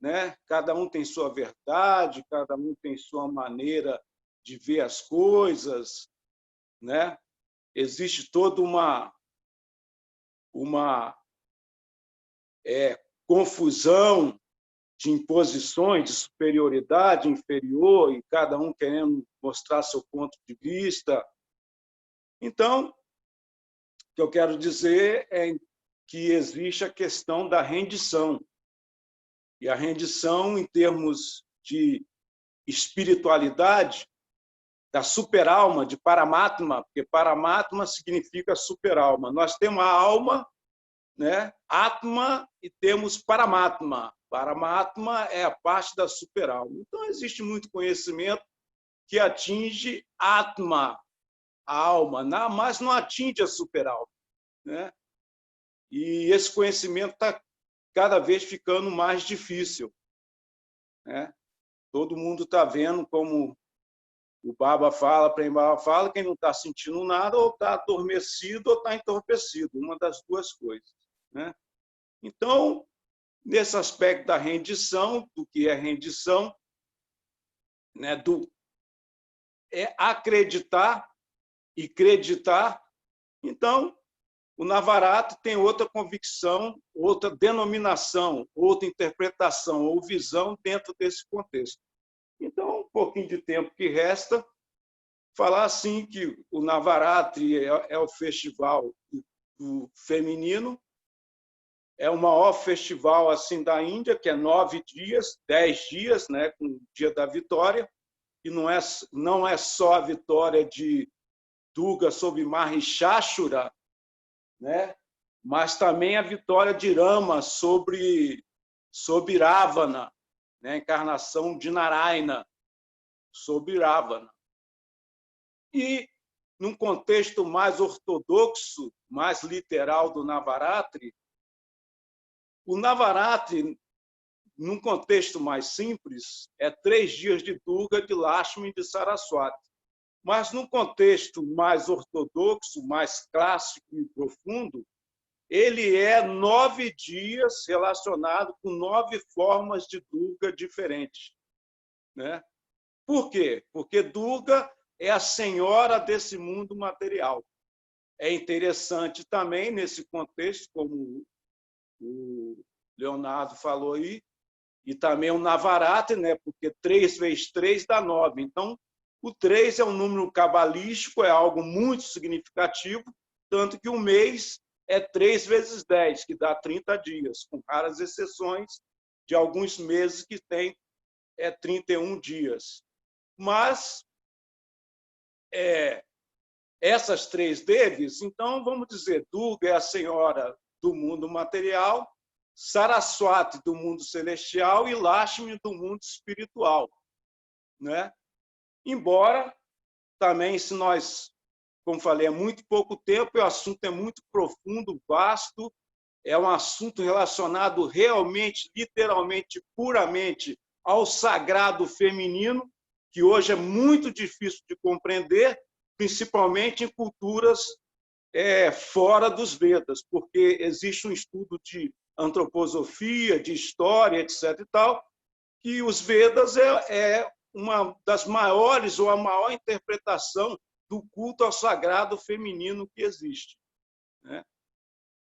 né? Cada um tem sua verdade, cada um tem sua maneira de ver as coisas, né? Existe toda uma confusão de imposições, de superioridade, inferior, e cada um querendo mostrar seu ponto de vista. Então, o que eu quero dizer é que existe a questão da rendição. E a rendição, em termos de espiritualidade, da superalma, de Paramatma, porque Paramatma significa superalma. Nós temos a alma, né? Atma, e temos Paramatma. Paramatma é a parte da superalma. Então, existe muito conhecimento que atinge Atma, a alma, mas não atinge a superalma, né? E esse conhecimento está cada vez ficando mais difícil, né? Todo mundo está vendo, como o Baba fala, Prem Baba fala, quem não está sentindo nada ou está adormecido ou está entorpecido, uma das duas coisas, né? Então, nesse aspecto da rendição, do que é rendição, né, é acreditar e creditar. Então, o Navarrete tem outra convicção, outra denominação, outra interpretação ou visão dentro desse contexto. Então, um pouquinho de tempo que resta, falar assim que o Navarrete é o festival do feminino, é o maior festival assim da Índia, que é 9 dias, 10 dias, né, com o Dia da Vitória, e não é só a vitória de Durga sobre Mahishasura, né, mas também a vitória de Rama sobre Ravana, né, a encarnação de Narayana sobre Ravana. E, num contexto mais ortodoxo, mais literal do Navaratri, o Navaratri, num contexto mais simples, é 3 dias de Durga, de Lakshmi e de Saraswati. Mas, num contexto mais ortodoxo, mais clássico e profundo, ele é 9 dias relacionado com 9 formas de Durga diferentes, né? Por quê? Porque Durga é a senhora desse mundo material. É interessante também, nesse contexto, como o Leonardo falou aí, e também o Navarrete, né? Porque 3 vezes 3 dá 9. Então, o 3 é um número cabalístico, é algo muito significativo, tanto que o mês é 3 vezes 10, que dá 30 dias, com raras exceções de alguns meses que tem 31 dias. Mas essas 3 deves, então, vamos dizer, Durga é a senhora do mundo material, Saraswati do mundo celestial e Lakshmi do mundo espiritual, né? Embora também, se nós, como falei, é muito pouco tempo, o assunto é muito profundo, vasto, é um assunto relacionado realmente, literalmente, puramente ao sagrado feminino, que hoje é muito difícil de compreender, principalmente em culturas fora dos Vedas, porque existe um estudo de antroposofia, de história, etc. e tal, que os Vedas é uma das maiores ou a maior interpretação do culto ao sagrado feminino que existe, né?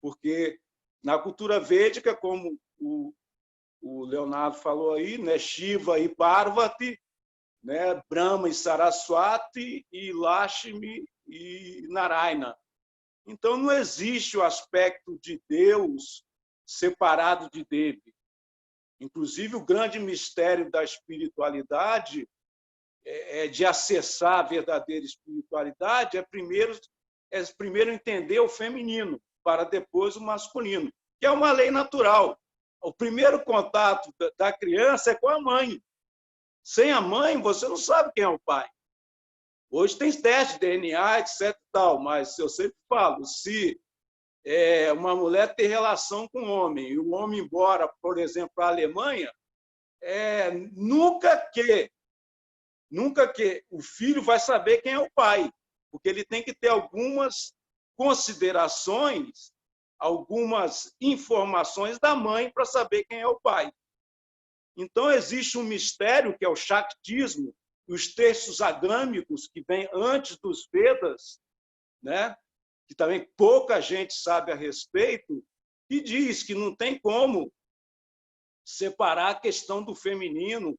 Porque na cultura védica, como o Leonardo falou aí, né, Shiva e Parvati, né, Brahma e Saraswati, e Lakshmi e Narayana. Então, não existe o aspecto de Deus separado de Devi. Inclusive, o grande mistério da espiritualidade, de acessar a verdadeira espiritualidade, é primeiro entender o feminino, para depois o masculino, que é uma lei natural. O primeiro contato da criança é com a mãe. Sem a mãe, você não sabe quem é o pai. Hoje tem teste de DNA, etc. Tal, mas eu sempre falo, se uma mulher ter relação com um homem e o homem ir embora, por exemplo, para a Alemanha, nunca que o filho vai saber quem é o pai, porque ele tem que ter algumas considerações, algumas informações da mãe para saber quem é o pai. Então, existe um mistério, que é o Shaktismo, os textos agâmicos que vêm antes dos Vedas, né? Que também pouca gente sabe a respeito, que diz que não tem como separar a questão do feminino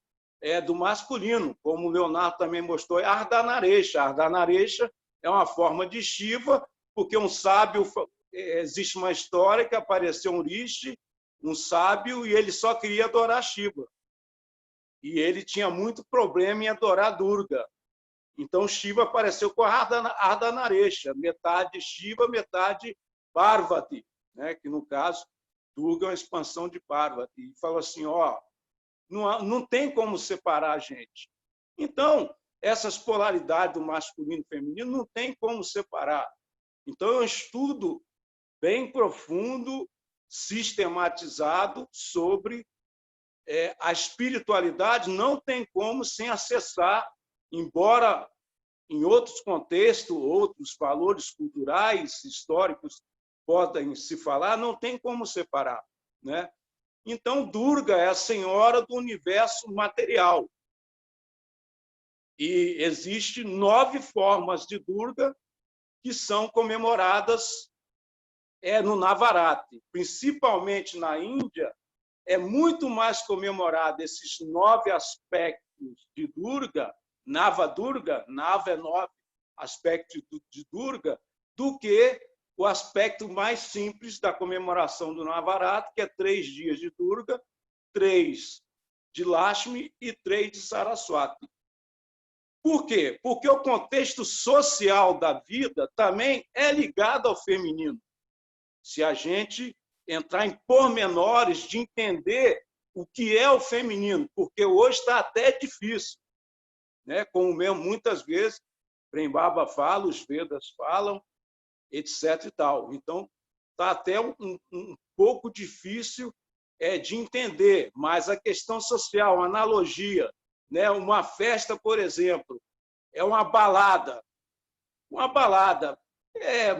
do masculino, como o Leonardo também mostrou, é Ardhanaresha. Ardhanaresha é uma forma de Shiva, porque um sábio, existe uma história que apareceu um rishi, um sábio, e ele só queria adorar Shiva. E ele tinha muito problema em adorar Durga. Então, Shiva apareceu com a Ardhanaresha, metade Shiva, metade Parvati, né? Que, no caso, Durga é uma expansão de Parvati. E falou assim, não tem como separar a gente. Então, essas polaridades do masculino e feminino não tem como separar. Então, é um estudo bem profundo, sistematizado sobre a espiritualidade. Não tem como sem acessar, embora em outros contextos, outros valores culturais, históricos podem se falar, não tem como separar. né? Então, Durga é a senhora do universo material. E existem 9 formas de Durga que são comemoradas no Navaratri. Principalmente na Índia, é muito mais comemorado esses 9 aspectos de Durga, Nava Durga, Nava é 9 aspectos de Durga, do que o aspecto mais simples da comemoração do Navaratri, que é 3 dias de Durga, 3 de Lakshmi e 3 de Saraswati. Por quê? Porque o contexto social da vida também é ligado ao feminino. Se a gente entrar em pormenores de entender o que é o feminino, porque hoje está até difícil, né? Como mesmo muitas vezes Prem Baba fala, os Vedas falam, etc. e tal. Então, está até um pouco difícil de entender, mas a questão social, a analogia, né? Uma festa, por exemplo, é uma balada. Uma balada,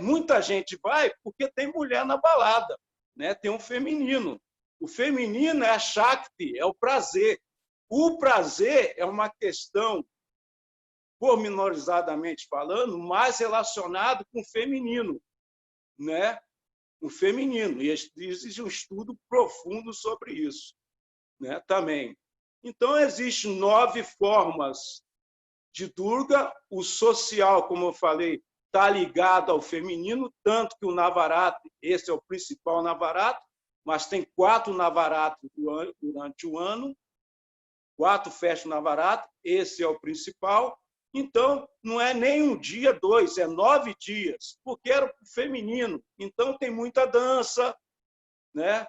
muita gente vai porque tem mulher na balada, né? Tem um feminino. O feminino é a Shakti, é o prazer. O prazer é uma questão, pormenorizadamente falando, mais relacionado com o feminino, né? O feminino. E existe um estudo profundo sobre isso, né? Também. Então, existem 9 formas de Durga. O social, como eu falei, está ligado ao feminino, tanto que o Navaratri, esse é o principal Navaratri, mas tem 4 Navaratri durante o ano, 4 festas Navaratri, esse é o principal. Então, não é nem um dia, 2, é 9 dias, porque era o feminino. Então, tem muita dança, né?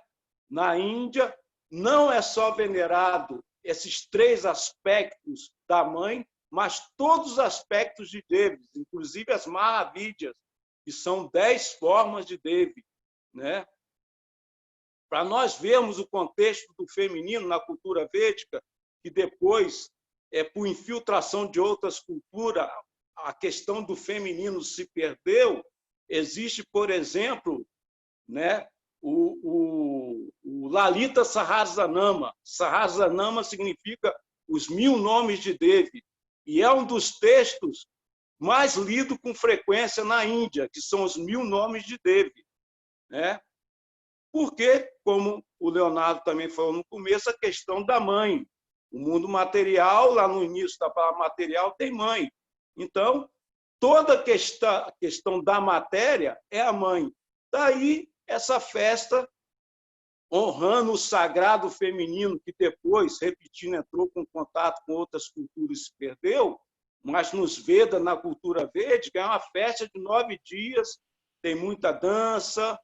Na Índia, não é só venerado esses 3 aspectos da mãe, mas todos os aspectos de Devi, inclusive as Mahavidyas, que são 10 formas de Devi, né? Para nós vermos o contexto do feminino na cultura védica, que depois, por infiltração de outras culturas, a questão do feminino se perdeu. Existe, por exemplo, né, o Lalita Sahasranama. Sahasranama significa os 1000 nomes de Devi. E é um dos textos mais lidos com frequência na Índia, que são os 1000 nomes de Devi, né? Porque, como o Leonardo também falou no começo, a questão da mãe. O mundo material, lá no início da palavra material, tem mãe. Então, toda a questão da matéria é a mãe. Daí, essa festa honrando o sagrado feminino, que depois, repetindo, entrou com contato com outras culturas e se perdeu, mas nos Vedas, na cultura védica, é uma festa de 9 dias, tem muita dança,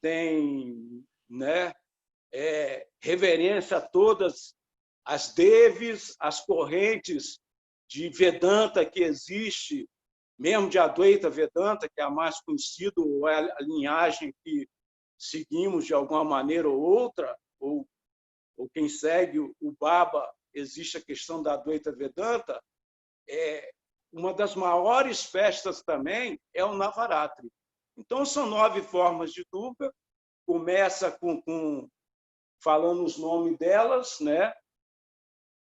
tem, né, reverência a todas as devis, as correntes de Vedanta que existe, mesmo de Advaita Vedanta, que é a mais conhecida, ou é a linhagem que seguimos de alguma maneira ou outra, ou quem segue o Baba, existe a questão da Advaita Vedanta. Uma das maiores festas também é o Navaratri. Então, são 9 formas de Durga. Começa falando os nomes delas, né?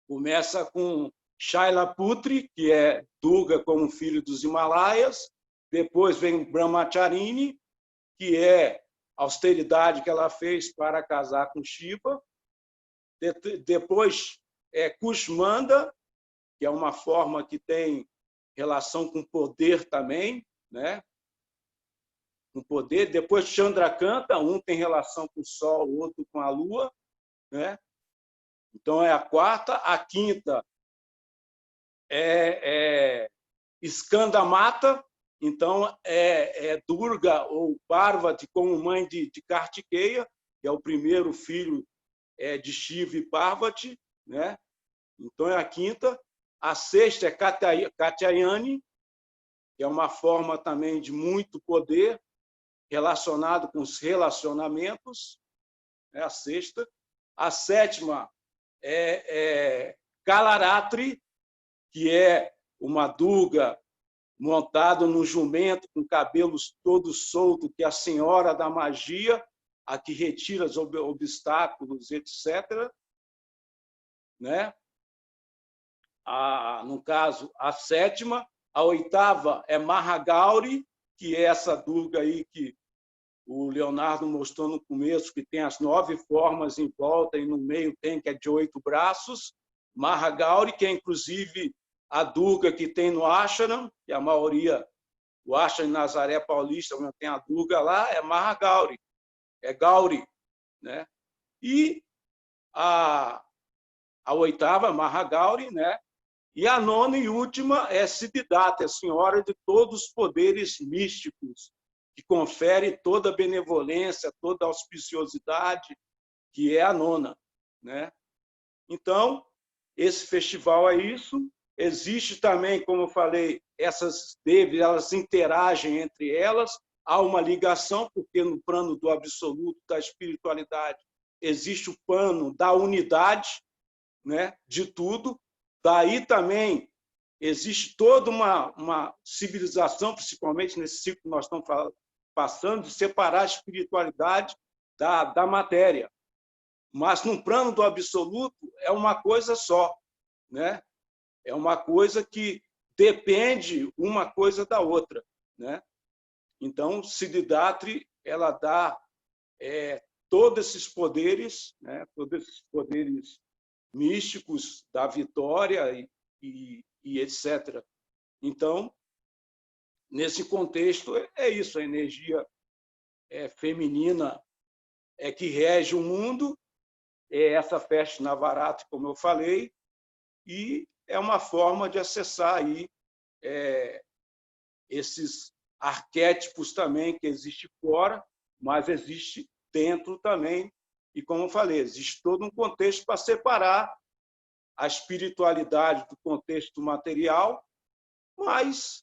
Começa com Shailaputri, que é Durga como filho dos Himalaias. Depois vem Brahmacharini, que é a austeridade que ela fez para casar com Shiva. Depois Kushmanda, que é uma forma que tem relação com poder também, né? Com poder. Depois Chandrakanta, um tem relação com o Sol, o outro com a Lua, né? Então, é a 4ª. A 5ª é Skandamata, então é Durga ou Parvati como mãe de Kartikeya, que é o primeiro filho de Shiva e Parvati, né? Então, é a 5ª. A 6ª é Katyayani, que é uma forma também de muito poder relacionado com os relacionamentos, é a 6ª. A 7ª é Kalaratri, que é uma Durga montada num jumento com cabelos todos soltos, que é a senhora da magia, a que retira os obstáculos, etc. Né? No caso, a sétima. A oitava é Mahagauri, que é essa Durga aí que o Leonardo mostrou no começo, que tem as 9 formas em volta e no meio tem que é de 8 braços. Mahagauri, que é inclusive a Durga que tem no Ashram, que a maioria, o Ashram em Nazaré Paulista, onde tem a Durga lá, é Mahagauri, é Gauri. Né? E a oitava, Mahagauri, né? E a nona e última é Siddhata, a senhora de todos os poderes místicos, que confere toda a benevolência, toda a auspiciosidade, que é a nona. Né? Então, esse festival é isso. Existe também, como eu falei, essas devas, elas interagem entre elas, há uma ligação, porque no plano do absoluto, da espiritualidade, existe o plano da unidade, né, de tudo. Daí também existe toda uma civilização, principalmente nesse ciclo que nós estamos passando, de separar a espiritualidade da matéria. Mas, no plano do absoluto, é uma coisa só. Né? É uma coisa que depende uma coisa da outra. Né? Então, Siddhidatri, ela dá todos esses poderes, né? Todos esses poderes místicos da vitória e etc. Então, nesse contexto, é isso, a energia feminina é que rege o mundo, é essa festa Navaratri, como eu falei, e é uma forma de acessar aí, esses arquétipos também que existem fora, mas existe dentro também. E, como eu falei, existe todo um contexto para separar a espiritualidade do contexto material, mas,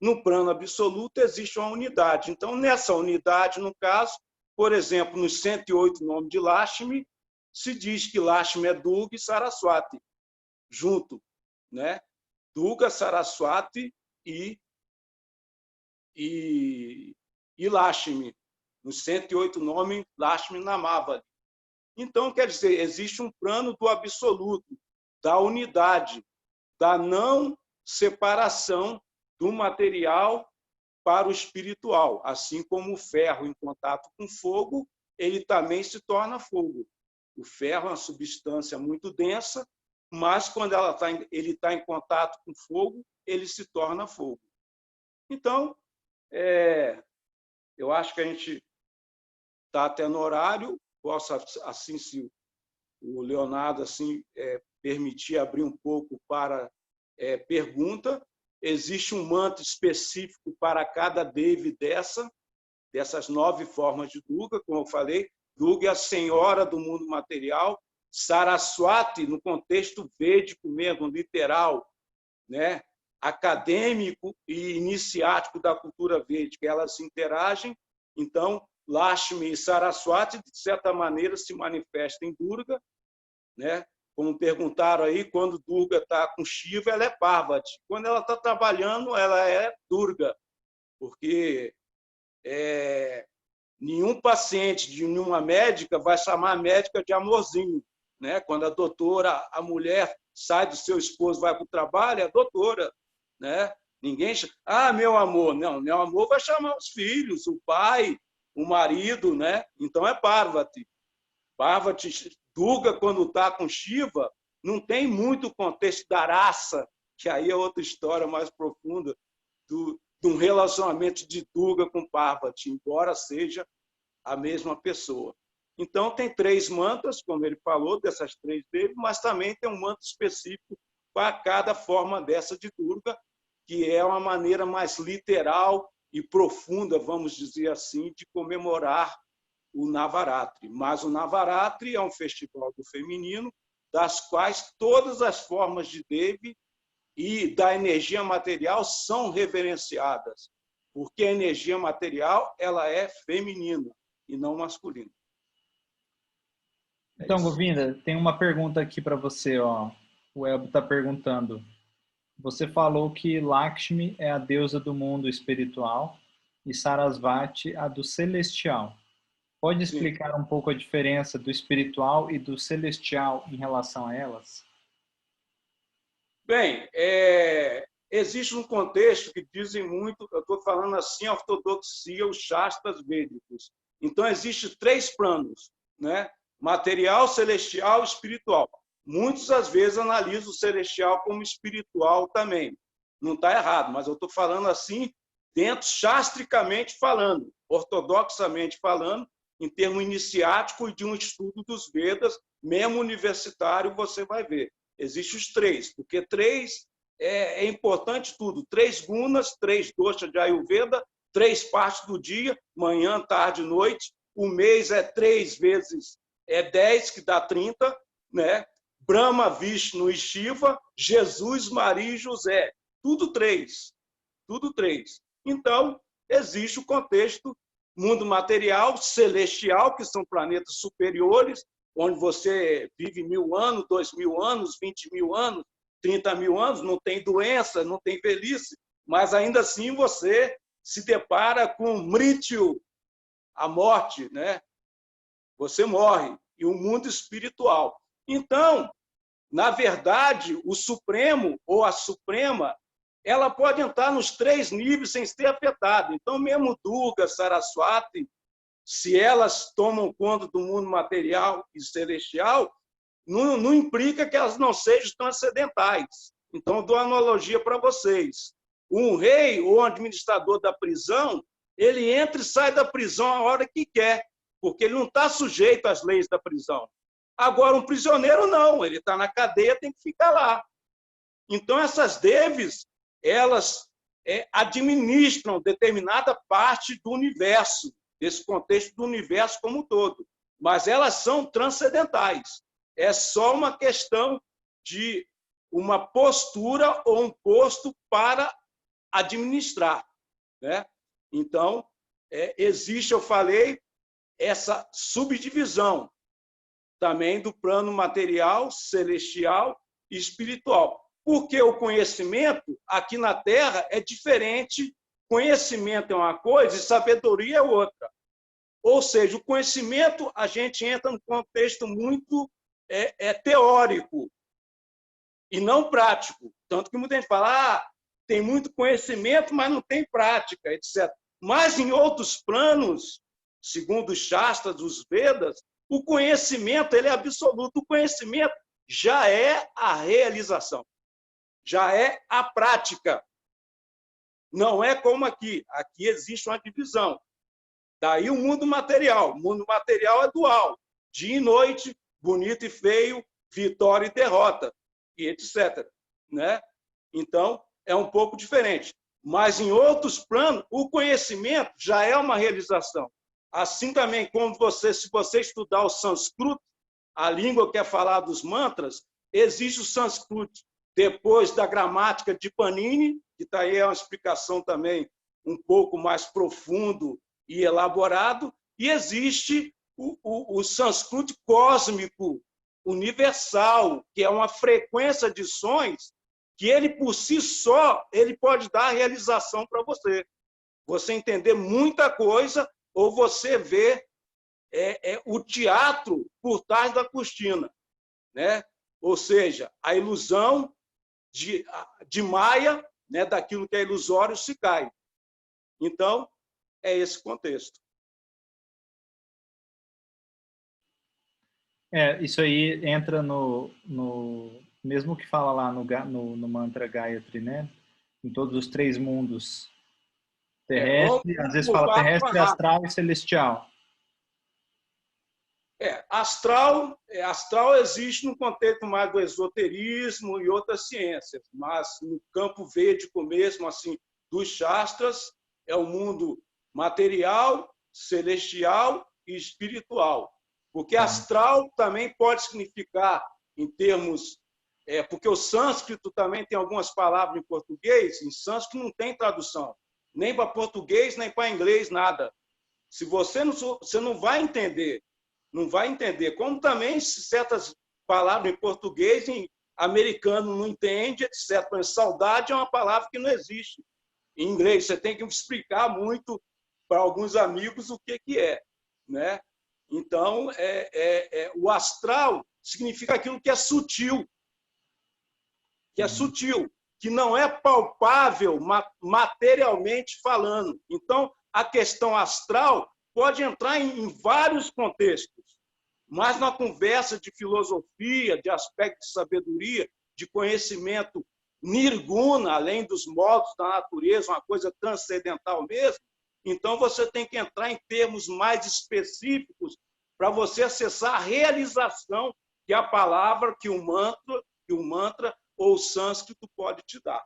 no plano absoluto, existe uma unidade. Então, nessa unidade, no caso, por exemplo, nos 108 nomes de Lakshmi, se diz que Lakshmi é Durga e Saraswati, junto. Né? Durga, Saraswati e Lakshmi. Nos 108 nomes, Lakshmi Namavali. Então, quer dizer, existe um plano do absoluto, da unidade, da não separação do material para o espiritual. Assim como o ferro em contato com fogo, ele também se torna fogo. O ferro é uma substância muito densa, mas quando ele está em contato com fogo, ele se torna fogo. Então, eu acho que a gente está até no horário, posso, assim, se o Leonardo assim permitir abrir um pouco para pergunta. Existe um mantra específico para cada Devi dessas 9 formas de Durga, como eu falei. Durga é a senhora do mundo material. Saraswati, no contexto védico mesmo, literal, né? Acadêmico e iniciático da cultura védica, elas interagem. Então, Lakshmi e Saraswati, de certa maneira, se manifestam em Durga. Né? Como perguntaram aí, quando Durga está com Shiva, ela é Parvati. Quando ela está trabalhando, ela é Durga, porque nenhum paciente de nenhuma médica vai chamar a médica de amorzinho. Né? Quando a doutora, a mulher sai do seu esposo, vai para o trabalho, é doutora. Né? Ninguém chama, meu amor. Não, meu amor vai chamar os filhos, o pai, o marido. Né? Então é Parvati. Parvati, Durga, quando está com Shiva, não tem muito contexto da raça, que aí é outra história mais profunda, de um relacionamento de Durga com Parvati, embora seja a mesma pessoa. Então, tem 3 mantras, como ele falou, dessas 3 dele, mas também tem um mantra específico para cada forma dessa de Durga, que é uma maneira mais literal e profunda, vamos dizer assim, de comemorar o Navaratri. Mas o Navaratri é um festival do feminino, das quais todas as formas de Devi e da energia material são reverenciadas, porque a energia material ela é feminina e não masculina. Então, Govinda, tem uma pergunta aqui para você. Ó. O Elbo está perguntando. Você falou que Lakshmi é a deusa do mundo espiritual e Sarasvati a do celestial. Pode Sim. explicar um pouco a diferença do espiritual e do celestial em relação a elas? Bem, existe um contexto que dizem muito, eu estou falando assim, a ortodoxia, os shastras védicos. Então, existem três planos, né? Material, celestial e espiritual. Muitos, às vezes, analisam o celestial como espiritual também. Não está errado, mas eu estou falando assim, dentro, shastricamente falando, ortodoxamente falando, em termo iniciático e de um estudo dos Vedas, mesmo universitário, você vai ver. Existem os três, porque três é importante tudo. Três gunas, três doshas de Ayurveda, três partes do dia, manhã, tarde e noite. O mês é 3 vezes 10, que dá 30, né? Brahma, Vishnu e Shiva, Jesus, Maria e José. Tudo três. Tudo três. Então, existe o contexto mundo material, celestial, que são planetas superiores, onde você vive 1000 anos, 2000 anos, 20 mil anos, 30 mil anos, não tem doença, não tem velhice, mas ainda assim você se depara com Mrityu, a morte, né? Você morre, e o mundo espiritual. Então, na verdade, o Supremo ou a Suprema, ela pode entrar nos três níveis sem ser afetada. Então, mesmo Durga, Saraswati, se elas tomam conta do mundo material e celestial, não implica que elas não sejam transcendentais. Então, eu dou uma analogia para vocês. Um rei ou um administrador da prisão, ele entra e sai da prisão a hora que quer, porque ele não está sujeito às leis da prisão. Agora, um prisioneiro não, ele está na cadeia, tem que ficar lá. Então, essas deves, elas administram determinada parte do universo, desse contexto do universo como um todo, mas elas são transcendentais. É só uma questão de uma postura ou um posto para administrar, né? Então, existe, eu falei, essa subdivisão também do plano material, celestial e espiritual. Porque o conhecimento aqui na Terra é diferente. Conhecimento é uma coisa e sabedoria é outra. Ou seja, o conhecimento, a gente entra num contexto muito teórico e não prático. Tanto que muita gente fala, tem muito conhecimento, mas não tem prática, etc. Mas em outros planos, segundo os Shastras, os Vedas, o conhecimento ele é absoluto. O conhecimento já é a realização, já é a prática. Não é como aqui. Aqui existe uma divisão. Daí o mundo material. O mundo material é dual. Dia e noite, bonito e feio, vitória e derrota, e etc. Né? Então, é um pouco diferente. Mas, em outros planos, o conhecimento já é uma realização. Assim também como se você estudar o sânscrito, a língua que é falar dos mantras, existe o sânscrito depois da gramática de Panini, que está aí uma explicação também um pouco mais profundo e elaborado, e existe o sânscrito cósmico, universal, que é uma frequência de sons que ele, por si só, ele pode dar a realização para você. Você entender muita coisa ou você ver o teatro por trás da cortina, né? Ou seja, a ilusão de Maia, né, daquilo que é ilusório, se cai. Então, é esse contexto. Isso aí entra mesmo que fala lá no mantra Gayatri, né? Em todos os três mundos, terrestre, às vezes fala terrestre, astral e celestial. Astral existe no contexto mais do esoterismo e outras ciências, mas no campo védico mesmo, assim, dos Shastras, é o mundo material, celestial e espiritual. Porque astral também pode significar, em termos... porque o sânscrito também tem algumas palavras em português, em sânscrito não tem tradução, nem para português, nem para inglês, nada. Se você não vai entender, não vai entender. Como também certas palavras em português, em americano não entende, etc. Mas saudade é uma palavra que não existe. Em inglês, você tem que explicar muito para alguns amigos o que é, né? Então, o astral significa aquilo que é sutil, que não é palpável materialmente falando. Então, a questão astral pode entrar em vários contextos, mas na conversa de filosofia, de aspecto de sabedoria, de conhecimento nirguna, além dos modos da natureza, uma coisa transcendental mesmo, então você tem que entrar em termos mais específicos para você acessar a realização que a palavra, que o mantra ou o sânscrito pode te dar.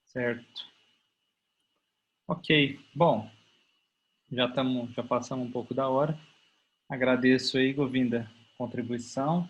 Certo. Ok. Bom, já passamos um pouco da hora. Agradeço aí, Govinda, a contribuição.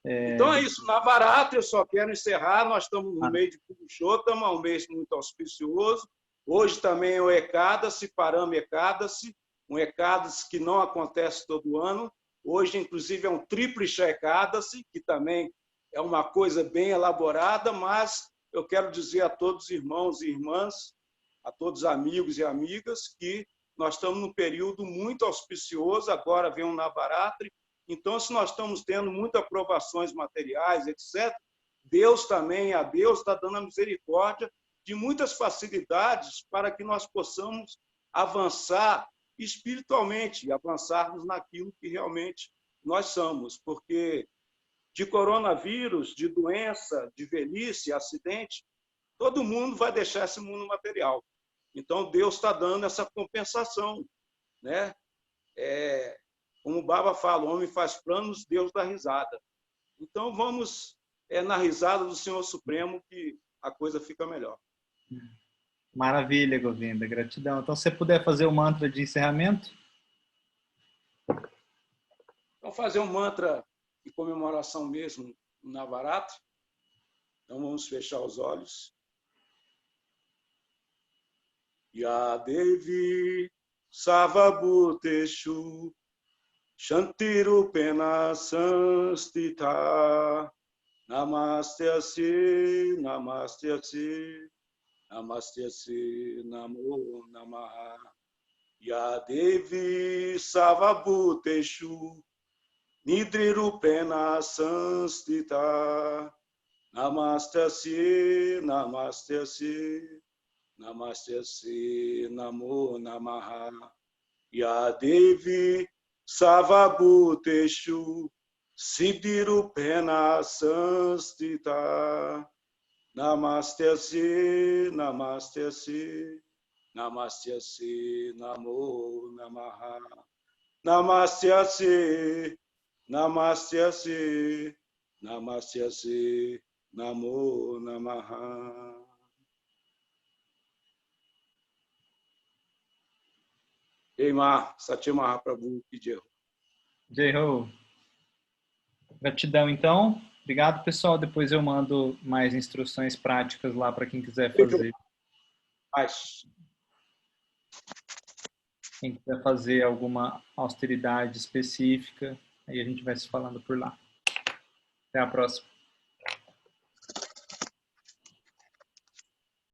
Então é isso, Navaratri, eu só quero encerrar, nós estamos no meio de Purushotama, um mês muito auspicioso. Hoje também é o Ekadasi, Parama Ekadasi, um Ekadasi que não acontece todo ano. Hoje, inclusive, é um Triprisha Ekadasi, que também é uma coisa bem elaborada, mas eu quero dizer a todos os irmãos e irmãs, a todos os amigos e amigas, que nós estamos num período muito auspicioso, agora vem um Navaratri. Então, se nós estamos tendo muitas aprovações materiais, etc., Deus também, a Deus está dando a misericórdia de muitas facilidades para que nós possamos avançar espiritualmente e avançarmos naquilo que realmente nós somos, porque de coronavírus, de doença, de velhice, acidente, todo mundo vai deixar esse mundo material. Então, Deus está dando essa compensação, né? Como o Baba fala, o homem faz planos, Deus dá risada. Então, vamos na risada do Senhor Supremo que a coisa fica melhor. Maravilha, Govinda. Gratidão. Então, se você puder fazer o mantra de encerramento. Então, fazer um mantra de comemoração mesmo no Navaratri. Então, vamos fechar os olhos. Ya Devi Savabhuteshu Shantirupena Sanstita Namaste-asi, Namaste-asi, Namaste-asi, Namo Namaha. Ya Devi Savabhuteshu Nidrirupena Sanstita Namaste-asi, Namaste-asi, Namaste-asi, Namo Namaha. Ya Devi Savabhuteshu Siddhirupena Sanstita Namaste-asi, Namaste-asi, Namaste-asi, Namo Namaha. Namaste-asi, Namaste-asi, Namaste-asi, Namo Namaha. Eimar, Satya Mahaprabhu, Jai Ho. Jai Ho. Gratidão, então. Obrigado, pessoal. Depois eu mando mais instruções práticas lá para quem quiser fazer. Quem quiser fazer alguma austeridade específica, aí a gente vai se falando por lá. Até a próxima.